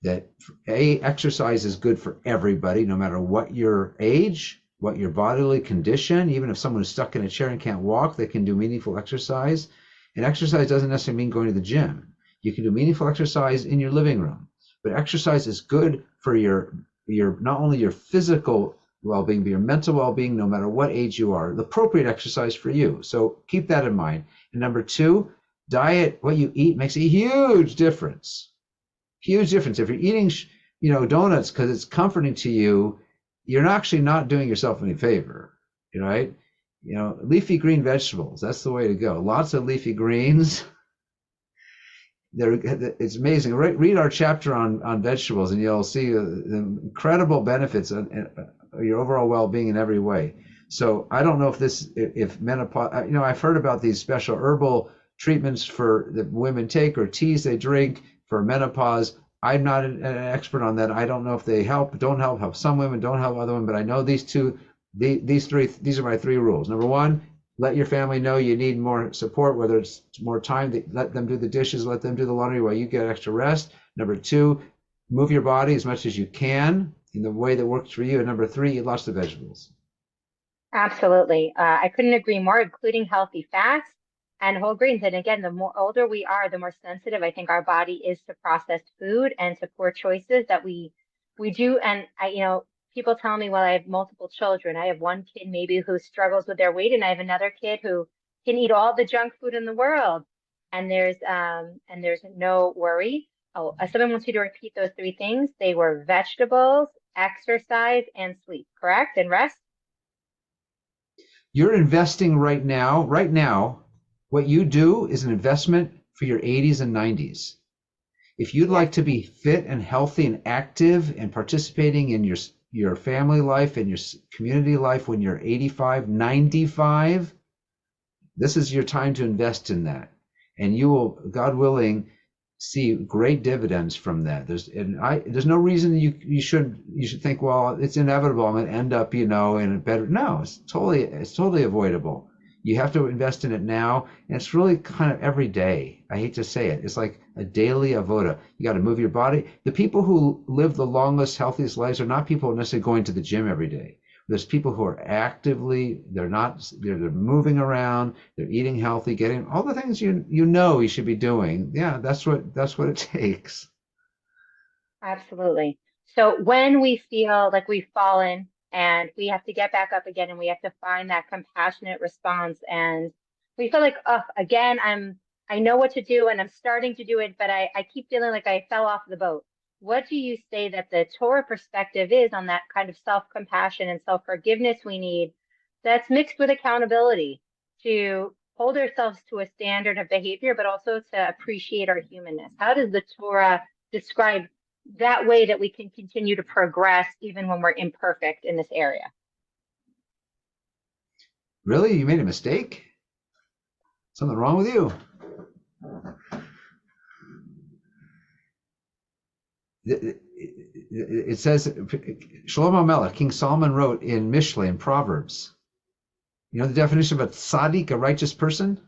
that exercise is good for everybody, no matter what your age, what your bodily condition. Even if someone is stuck in a chair and can't walk, they can do meaningful exercise. And exercise doesn't necessarily mean going to the gym. You can do meaningful exercise in your living room. But exercise is good for your not only your physical well-being, but your mental well-being, no matter what age you are. The appropriate exercise for you. So keep that in mind. And number two, diet, what you eat makes a huge difference. Huge difference. If you're eating, donuts because it's comforting to you, you're actually not doing yourself any favor, right? Leafy green vegetables, that's the way to go. Lots of leafy greens. It's amazing. Read our chapter on vegetables, and you'll see the incredible benefits of your overall well-being in every way. So I don't know if menopause, I've heard about these special herbal treatments that women take, or teas they drink for menopause. I'm not an expert on that. I don't know if they help, don't help some women, don't help other women, but I know these are my three rules. Number one, let your family know you need more support, whether it's more time, let them do the dishes, let them do the laundry while you get extra rest. Number two, move your body as much as you can in the way that works for you. And number three, eat lots of vegetables. Absolutely. I couldn't agree more, including healthy fats and whole grains. And again, the more older we are, the more sensitive I think our body is to processed food and to poor choices that we do. And people tell me, well, I have multiple children. I have one kid maybe who struggles with their weight, and I have another kid who can eat all the junk food in the world. And there's no worry. Oh, someone wants you to repeat those three things. They were vegetables, exercise, and sleep, correct? And rest? You're investing right now. Right now, what you do is an investment for your 80s and 90s. If you'd like to be fit and healthy and active and participating in your family life and your community life when you're 85, 95, this is your time to invest in that. And you will, God willing, see great dividends from that. There's no reason you should think, well, it's inevitable, I'm going to end up, in a better. No, it's totally avoidable. You have to invest in it now, and it's really kind of every day. I hate to say it. It's like a daily avoda. You got to move your body. The people who live the longest, healthiest lives are not people necessarily going to the gym every day. There's people who are they're moving around, they're eating healthy, getting all the things you should be doing. Yeah, that's what it takes. Absolutely. So when we feel like we've fallen and we have to get back up again, and we have to find that compassionate response, and we feel like, oh, again, I know what to do and I'm starting to do it, but I keep feeling like I fell off the boat. What do you say that the Torah perspective is on that kind of self-compassion and self-forgiveness we need, that's mixed with accountability to hold ourselves to a standard of behavior, but also to appreciate our humanness? How does the Torah describe that way that we can continue to progress even when we're imperfect in this area? Really? You made a mistake? Something wrong with you? It says, Shlomo Melech, King Solomon wrote in Mishle, in Proverbs. You know the definition of a tzaddik, a righteous person?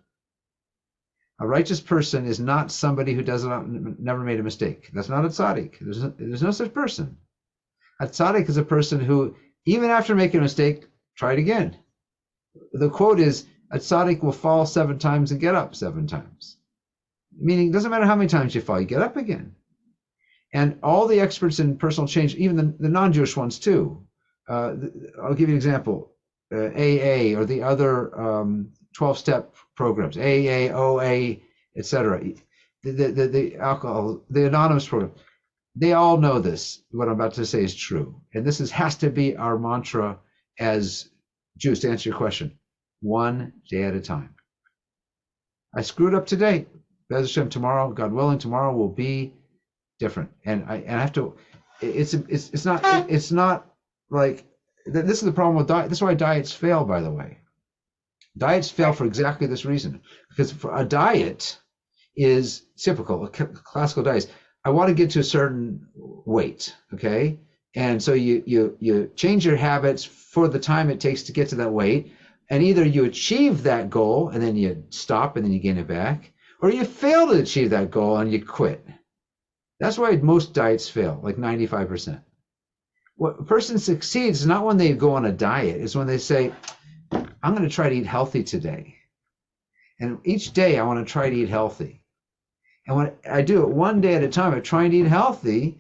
A righteous person is not somebody who never made a mistake. That's not a tzaddik. There's no such person. A tzaddik is a person who, even after making a mistake, try it again. The quote is, a tzaddik will fall 7 times and get up 7 times. Meaning, it doesn't matter how many times you fall, you get up again. And all the experts in personal change, even the non-Jewish ones too. I'll give you an example. AA or the other 12-step programs, AA, OA, etc. The alcohol, the anonymous program. They all know this. What I'm about to say is true. And this has to be our mantra as Jews, to answer your question. 1 day at a time. I screwed up today. Bez Hashem, tomorrow, God willing, tomorrow will be different. And I have to, it's not like this is the problem with diet. This is why diets fail, by the way. Diets fail Right. for exactly this reason, because for a diet is typical, classical diets. I want to get to a certain weight, okay? And so you change your habits for the time it takes to get to that weight, and either you achieve that goal and then you stop and then you gain it back, or you fail to achieve that goal and you quit. That's why most diets fail, like 95%. What a person succeeds is not when they go on a diet, it's when they say, I'm going to try to eat healthy today. And each day I want to try to eat healthy. And when I do it one day at a time, of trying to eat healthy,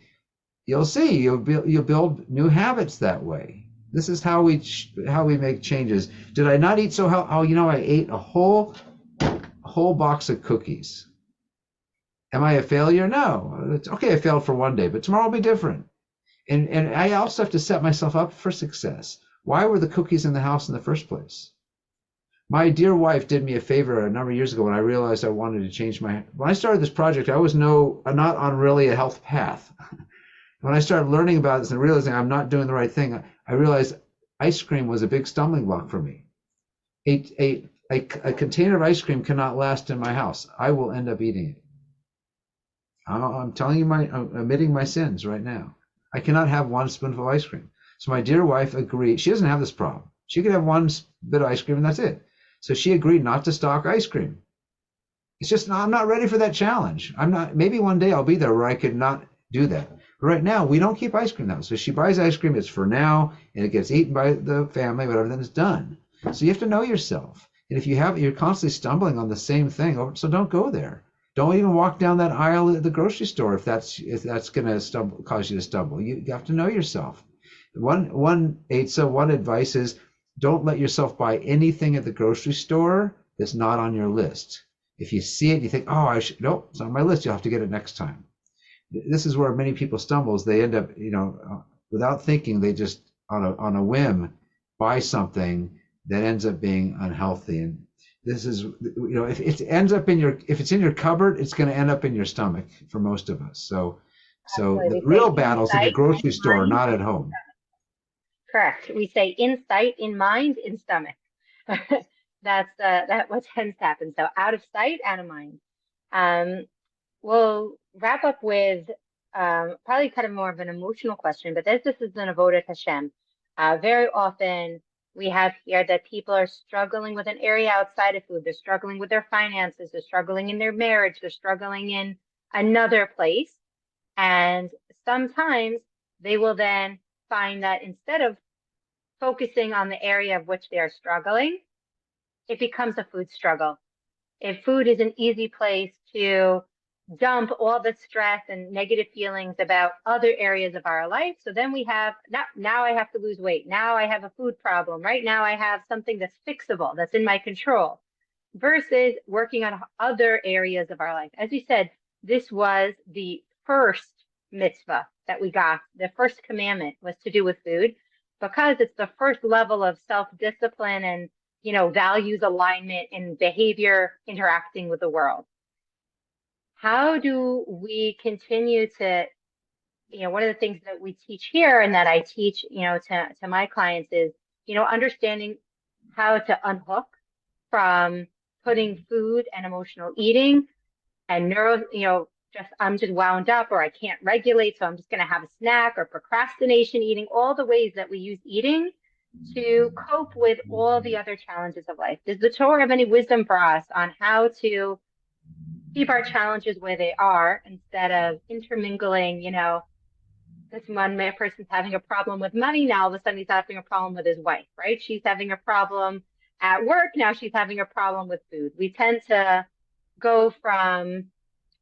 you'll see you'll build new habits that way. This is how we make changes. Did I not eat so healthy? Oh, I ate a whole box of cookies. Am I a failure? No. It's okay, I failed for one day, but tomorrow will be different. And I also have to set myself up for success. Why were the cookies in the house in the first place? My dear wife did me a favor a number of years ago when I realized I wanted to change when I started this project, I was not on really a health path. When I started learning about this and realizing I'm not doing the right thing, I realized ice cream was a big stumbling block for me. A container of ice cream cannot last in my house. I will end up eating it. I'm telling you, I'm admitting my sins right now. I cannot have one spoonful of ice cream. So my dear wife agreed. She doesn't have this problem. She could have one bit of ice cream and that's it. So she agreed not to stock ice cream. It's just I'm not ready for that challenge. I'm not. Maybe one day I'll be there where I could not do that. But right now we don't keep ice cream though. So she buys ice cream. It's for now, and it gets eaten by the family. Whatever, then it's done. So you have to know yourself. And if you're constantly stumbling on the same thing, so don't go there. Don't even walk down that aisle at the grocery store if that's going to cause you to stumble. You have to know yourself. One advice is don't let yourself buy anything at the grocery store that's not on your list. If you see it, you think, oh, nope, it's on my list. You'll have to get it next time. This is where many people stumble. Is they end up, without thinking, they just on a whim buy something that ends up being unhealthy. And this is, if it ends up if it's in your cupboard, it's going to end up in your stomach for most of us. So the Absolutely. We real say battle's in your insight grocery in store, mind. not at home. Correct. We say insight in mind, in stomach. That what tends to happen. So out of sight, out of mind. Um, we'll wrap up with probably kind of more of an emotional question, but this is an avodat Hashem. Very often we have here that people are struggling with an area outside of food. They're struggling with their finances. They're struggling in their marriage. They're struggling in another place. And sometimes they will then find that instead of focusing on the area of which they are struggling, it becomes a food struggle. If food is an easy place to dump all the stress and negative feelings about other areas of our life, so then we have now I have to lose weight. Now I have a food problem. Right now I have something that's fixable, that's in my control, versus working on other areas of our life. As you said, this was the first mitzvah that we got. The first commandment was to do with food because it's the first level of self-discipline and values alignment and behavior interacting with the world. How do we continue to, one of the things that we teach here and that I teach, to my clients is, understanding how to unhook from putting food and emotional eating and I'm just wound up or I can't regulate, so I'm just going to have a snack, or procrastination eating, all the ways that we use eating to cope with all the other challenges of life. Does the Torah have any wisdom for us on how to keep our challenges where they are instead of intermingling, this one person's having a problem with money, now all of a sudden he's having a problem with his wife, right? She's having a problem at work, now she's having a problem with food. We tend to go from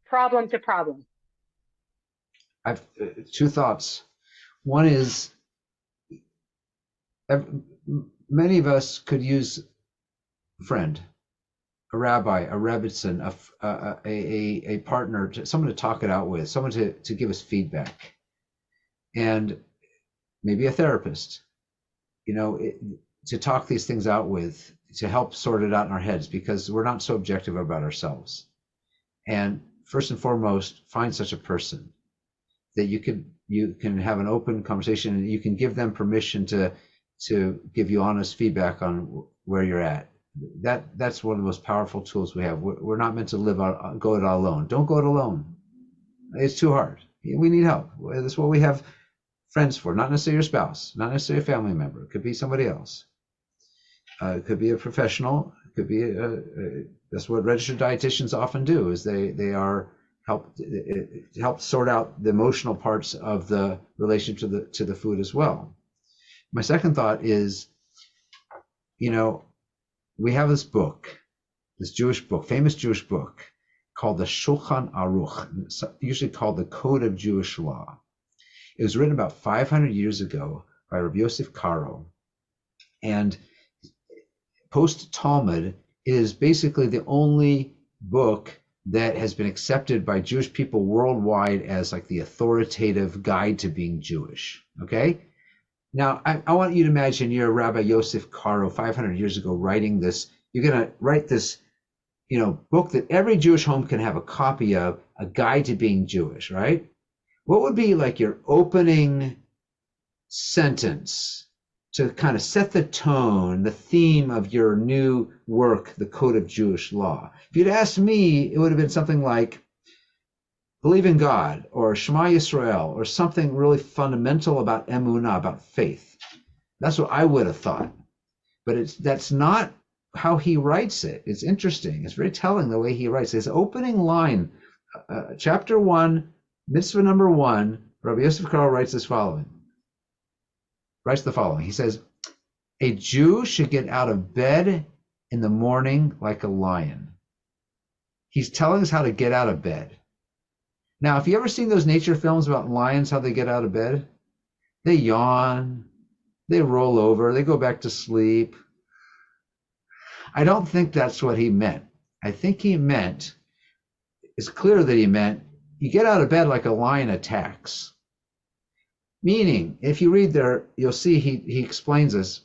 problem to problem. I've two thoughts. One is many of us could use a friend, a rabbi, a rebbitzin, a partner, someone to talk it out with, someone to give us feedback, and maybe a therapist, to talk these things out with, to help sort it out in our heads, because we're not so objective about ourselves. And first and foremost, find such a person that you could you can have an open conversation, and you can give them permission to give you honest feedback on where you're at. That's one of the most powerful tools we have. We're not meant to go it alone. Don't go it alone. It's too hard. We need help. That's what we have friends for. Not necessarily your spouse, not necessarily a family member. It could be somebody else. It could be a professional. It could be that's what registered dietitians often do. Is they are help sort out the emotional parts of the relationship to the food as well. My second thought is, we have this book, this Jewish book, famous Jewish book called the Shulchan Aruch, usually called the Code of Jewish Law. It was written about 500 years ago by Rabbi Yosef Karo, and post-Talmud, it is basically the only book that has been accepted by Jewish people worldwide as like the authoritative guide to being Jewish. Okay? Now, I want you to imagine you're Rabbi Yosef Karo 500 years ago writing this. You're going to write this, book that every Jewish home can have a copy of, a guide to being Jewish, right? What would be like your opening sentence to kind of set the tone, the theme of your new work, the Code of Jewish Law? If you'd asked me, it would have been something like, believe in God, or Shema Yisrael, or something really fundamental about emunah, about faith. That's what I would have thought. But that's not how he writes it. It's interesting. It's very telling the way he writes. His opening line, chapter 1, mitzvah number 1, Rabbi Yosef Karo writes the following. He says, a Jew should get out of bed in the morning like a lion. He's telling us how to get out of bed. Now, if you ever seen those nature films about lions, how they get out of bed, they yawn, they roll over, they go back to sleep. I don't think that's what he meant. I think he meant, it's clear that he meant, you get out of bed like a lion attacks. Meaning, if you read there, you'll see he explains this.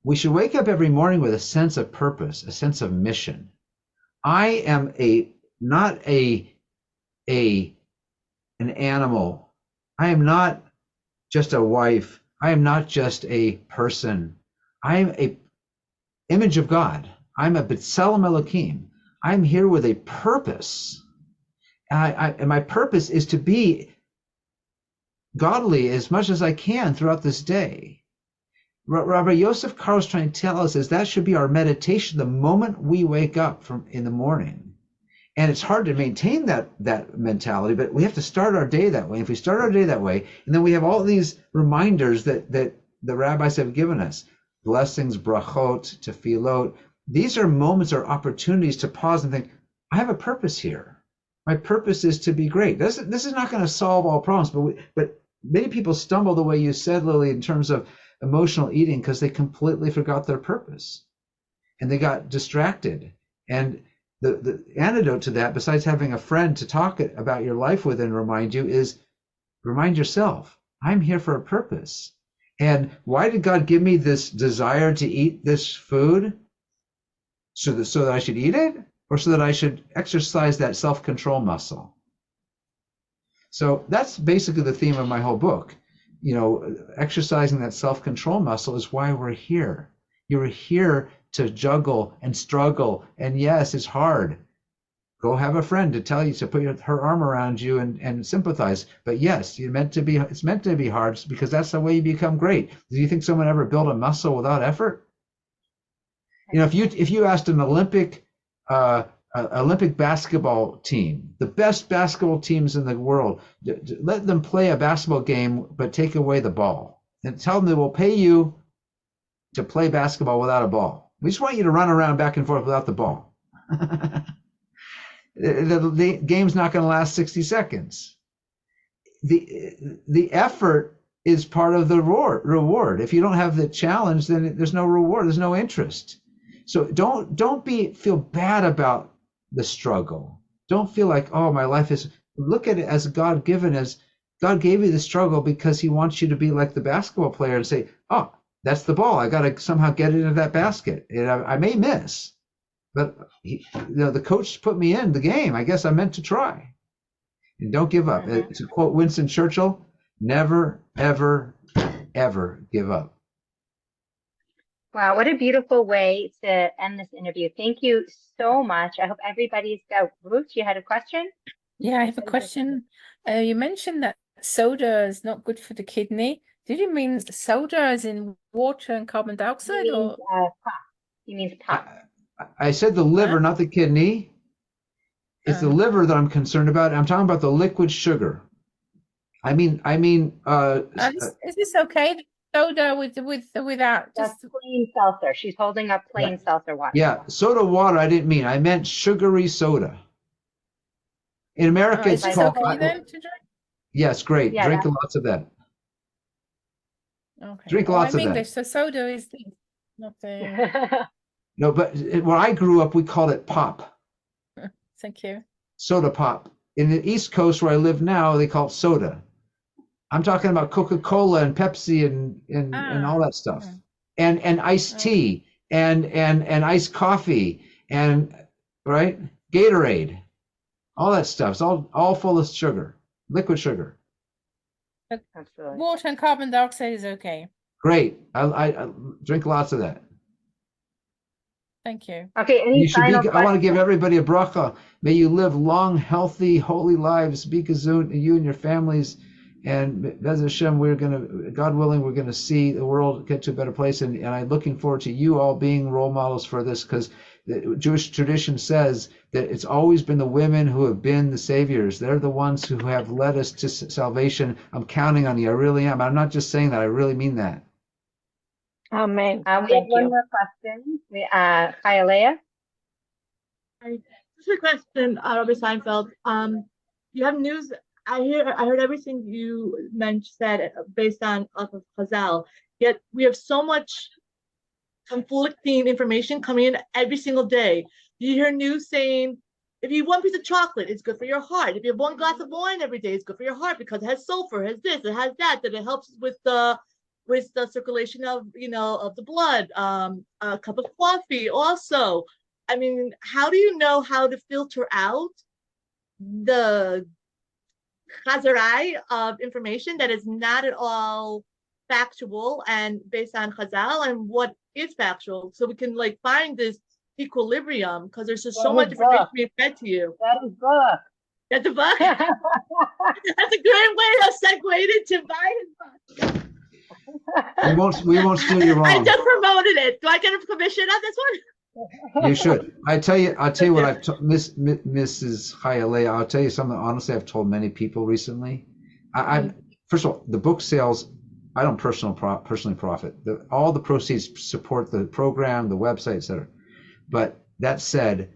We should wake up every morning with a sense of purpose, a sense of mission. I am not an animal. I am not just a wife. I am not just a person. I am a image of God. I'm a B'Tselem Elohim. I'm here with a purpose. And my purpose is to be godly as much as I can throughout this day. Rabbi Yosef Karo is trying to tell us is that should be our meditation the moment we wake up in the morning. And it's hard to maintain that mentality, but we have to start our day that way. If we start our day that way, and then we have all these reminders that the rabbis have given us, blessings, brachot, tefillot, these are moments or opportunities to pause and think, I have a purpose here. My purpose is to be great. This is not going to solve all problems, but many people stumble the way you said, Lily, in terms of emotional eating because they completely forgot their purpose and they got distracted. And the antidote to that, besides having a friend to talk about your life with and remind you, is remind yourself, I'm here for a purpose. And why did God give me this desire to eat this food? So that I should eat it, or so that I should exercise that self-control muscle? So that's basically the theme of my whole book. Exercising that self-control muscle is why we're here. You're here to juggle and struggle. And yes, it's hard. Go have a friend to tell you to put her arm around you and sympathize. But yes, it's meant to be hard because that's the way you become great. Do you think someone ever built a muscle without effort? If you asked an Olympic basketball team, the best basketball teams in the world, let them play a basketball game, but take away the ball and tell them they will pay you to play basketball without a ball. We just want you to run around back and forth without the ball. The game's not going to last 60 seconds. The effort is part of the reward. If you don't have the challenge, then there's no reward. There's no interest. So don't feel bad about the struggle. Don't feel like, oh, my life is. Look at it as God given, as God gave you the struggle because He wants you to be like the basketball player and say, oh, that's the ball. I got to somehow get it into that basket. I may miss, but the coach put me in the game. I guess I meant to try. And don't give up. Hmm. To quote Winston Churchill, never, ever, ever give up. Wow, what a beautiful way to end this interview. Thank you so much. I hope everybody's got Ruth, you had a question? Yeah, I have a question. You mentioned that soda is not good for the kidney. Did you mean soda as in water and carbon He dioxide means or pop. He means pop. I said the liver, huh? not the kidney. It's the liver that I'm concerned about. I'm talking about the liquid sugar. Is this okay? Soda without That's just plain seltzer. She's holding up yeah, plain seltzer water. yeah, soda water. I didn't mean. I meant sugary soda. In America, is it's Like this called. okay then to drink? Yes, great. yeah, Drink that's lots of that. Okay. Drink Oh, lots I'm of that. English, so soda is this, not the No, but when I grew up, we called it pop, thank you. soda pop. In the East Coast, where I live now, they call it soda. I'm talking about Coca-Cola and Pepsi and all Ah, that stuff, and iced okay. tea and iced coffee and right Gatorade, all that stuff. It's all full of sugar, liquid sugar. But absolutely. water and carbon dioxide is okay. Great. I drink lots of that. Thank you. Okay, You any should final be. I want to give questions? everybody a bracha. May you live long, healthy, holy lives. Be gazoon, you and your families. And Bez Hashem, we're gonna, God willing, we're gonna see the world get to a better place. And I'm looking forward to you all being role models for this, because the Jewish tradition says that it's always been the women who have been the saviors. They're the ones who have led us to salvation. I'm counting on you. I really am. I'm not just saying that. I really mean that. Amen. We have Thank one you. more question. Chayalea? Hi. Just a question, Rabbi Seinfeld. You have news. I heard everything you said based on off of Chazal. Yet we have so much conflicting information coming in every single day. You hear news saying if you eat one piece of chocolate, it's good for your heart. If you have one glass of wine every day, it's good for your heart because it has sulfur, it has this, it has that, that it helps with the circulation of of the blood. A cup of coffee also. I mean, how do you know how to filter out the chazarai of information that is not at all factual and based on Chazal and what is factual, so we can like find this equilibrium because there's just so Get much his information book. being fed to you. Get his book. That's a book. That's a great way to segue into buy his book. We won't steal you I wrong. just promoted it. Do I get a commission on this one? You should. I'll tell you what I've told Mrs. Hayalea. I'll tell you something. Honestly, I've told many people recently. I first of all, the book sales. I don't personally profit. All the proceeds support the program, the website, etc. But that said,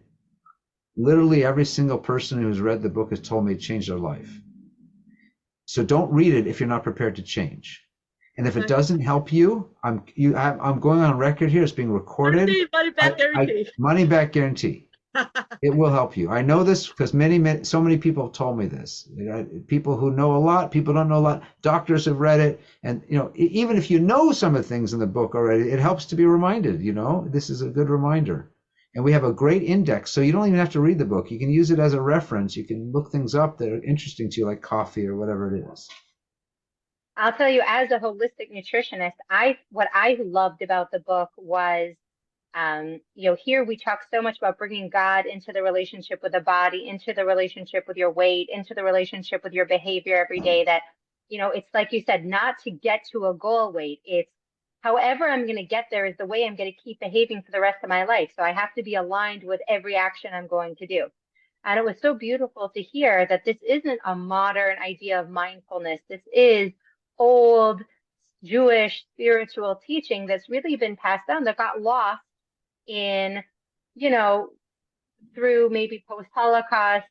literally every single person who's read the book has told me it changed their life. So don't read it if you're not prepared to change. And if it doesn't help you, I'm going on record here. It's being recorded. Money back guarantee. Money back guarantee. It will help you. I know this because so many people have told me this. People who know a lot, people don't know a lot. Doctors have read it, and even if you know some of the things in the book already, it helps to be reminded. This is a good reminder. And we have a great index, so you don't even have to read the book. You can use it as a reference. You can look things up that are interesting to you, like coffee or whatever it is. I'll tell you, as a holistic nutritionist, what I loved about the book was, here we talk so much about bringing God into the relationship with the body, into the relationship with your weight, into the relationship with your behavior every day. That, it's like you said, not to get to a goal weight. It's however I'm going to get there is the way I'm going to keep behaving for the rest of my life. So I have to be aligned with every action I'm going to do. And it was so beautiful to hear that this isn't a modern idea of mindfulness. This is old Jewish spiritual teaching that's really been passed down that got lost in, through maybe post-Holocaust,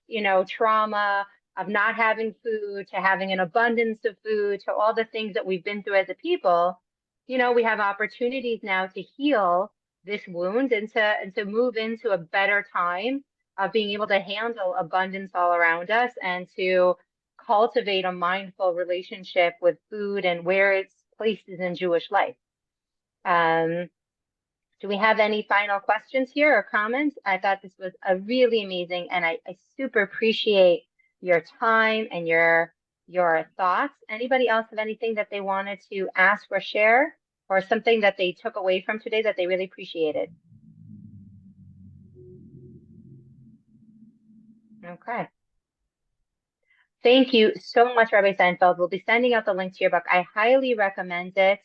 trauma of not having food to having an abundance of food to all the things that we've been through as a people. We have opportunities now to heal this wound and to move into a better time of being able to handle abundance all around us and to cultivate a mindful relationship with food and where its places in Jewish life. Do we have any final questions here or comments? I thought this was a really amazing, and I super appreciate your time and your thoughts. Anybody else have anything that they wanted to ask or share, or something that they took away from today that they really appreciated? Okay. Thank you so much, Rabbi Seinfeld. We'll be sending out the link to your book. I highly recommend it.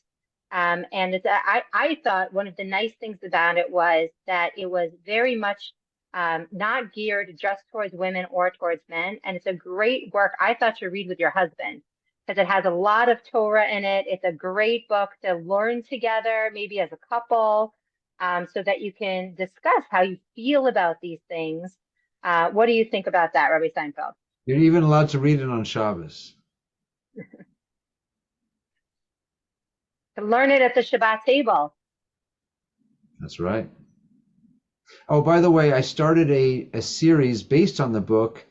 And it's I thought one of the nice things about it was that it was very much not geared just towards women or towards men. And it's a great work, I thought, to read with your husband, because it has a lot of Torah in it. It's a great book to learn together, maybe as a couple, so that you can discuss how you feel about these things. What do you think about that, Rabbi Seinfeld? You're even allowed to read it on Shabbos. To learn it at the Shabbat table. That's right. Oh, by the way, I started a series based on the book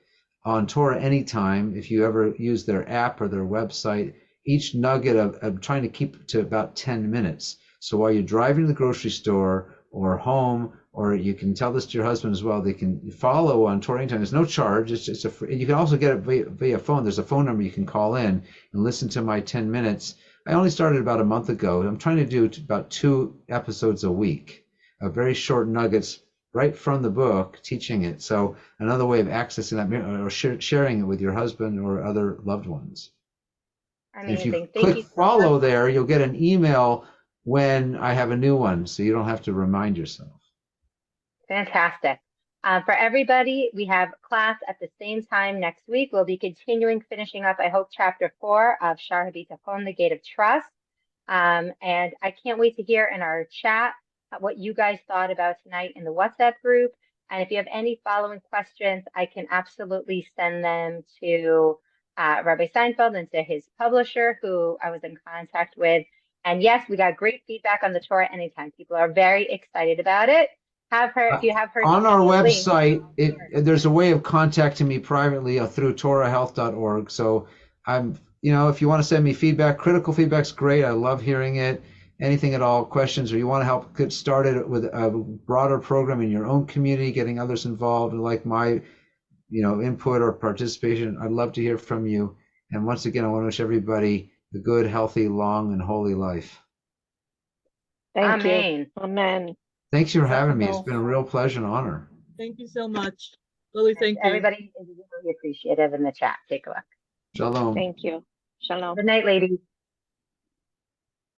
on Torah Anytime. If you ever use their app or their website, each nugget I'm trying to keep to about 10 minutes. So while you're driving to the grocery store or home, or you can tell this to your husband as well, they can follow on Torah Anytime. There's no charge. It's a free, you can also get it via phone. There's a phone number you can call in and listen to my 10 minutes. I only started about a month ago. I'm trying to do about 2 episodes a week, very short nuggets right from the book, teaching it. So another way of accessing that, or sharing it with your husband or other loved ones. Amazing. If you Thank click you so follow much. there, you'll get an email when I have a new one, so you don't have to remind yourself. Fantastic. For everybody, we have class at the same time next week. We'll be finishing up, I hope, chapter 4 of Shar Bitachon, the Gate of Trust. And I can't wait to hear in our chat what you guys thought about tonight in the WhatsApp group. And if you have any following questions, I can absolutely send them to Rabbi Seinfeld and to his publisher, who I was in contact with. And yes, we got great feedback on the Torah Anytime. People are very excited about it. If you have her On our link, website, there's a way of contacting me privately through torahhealth.org. So if you want to send me feedback, critical feedback's great. I love hearing it. Anything at all, questions, or you want to help get started with a broader program in your own community, getting others involved, like my, input or participation, I'd love to hear from you. And once again, I want to wish everybody a good, healthy, long, and holy life. Thank Amen. you. Amen. Thanks for having me. It's been a real pleasure and honor. Thank you so much. Really, thank you. Everybody is really appreciative in the chat. Take a look. Shalom. Thank you. Shalom. Good night, ladies.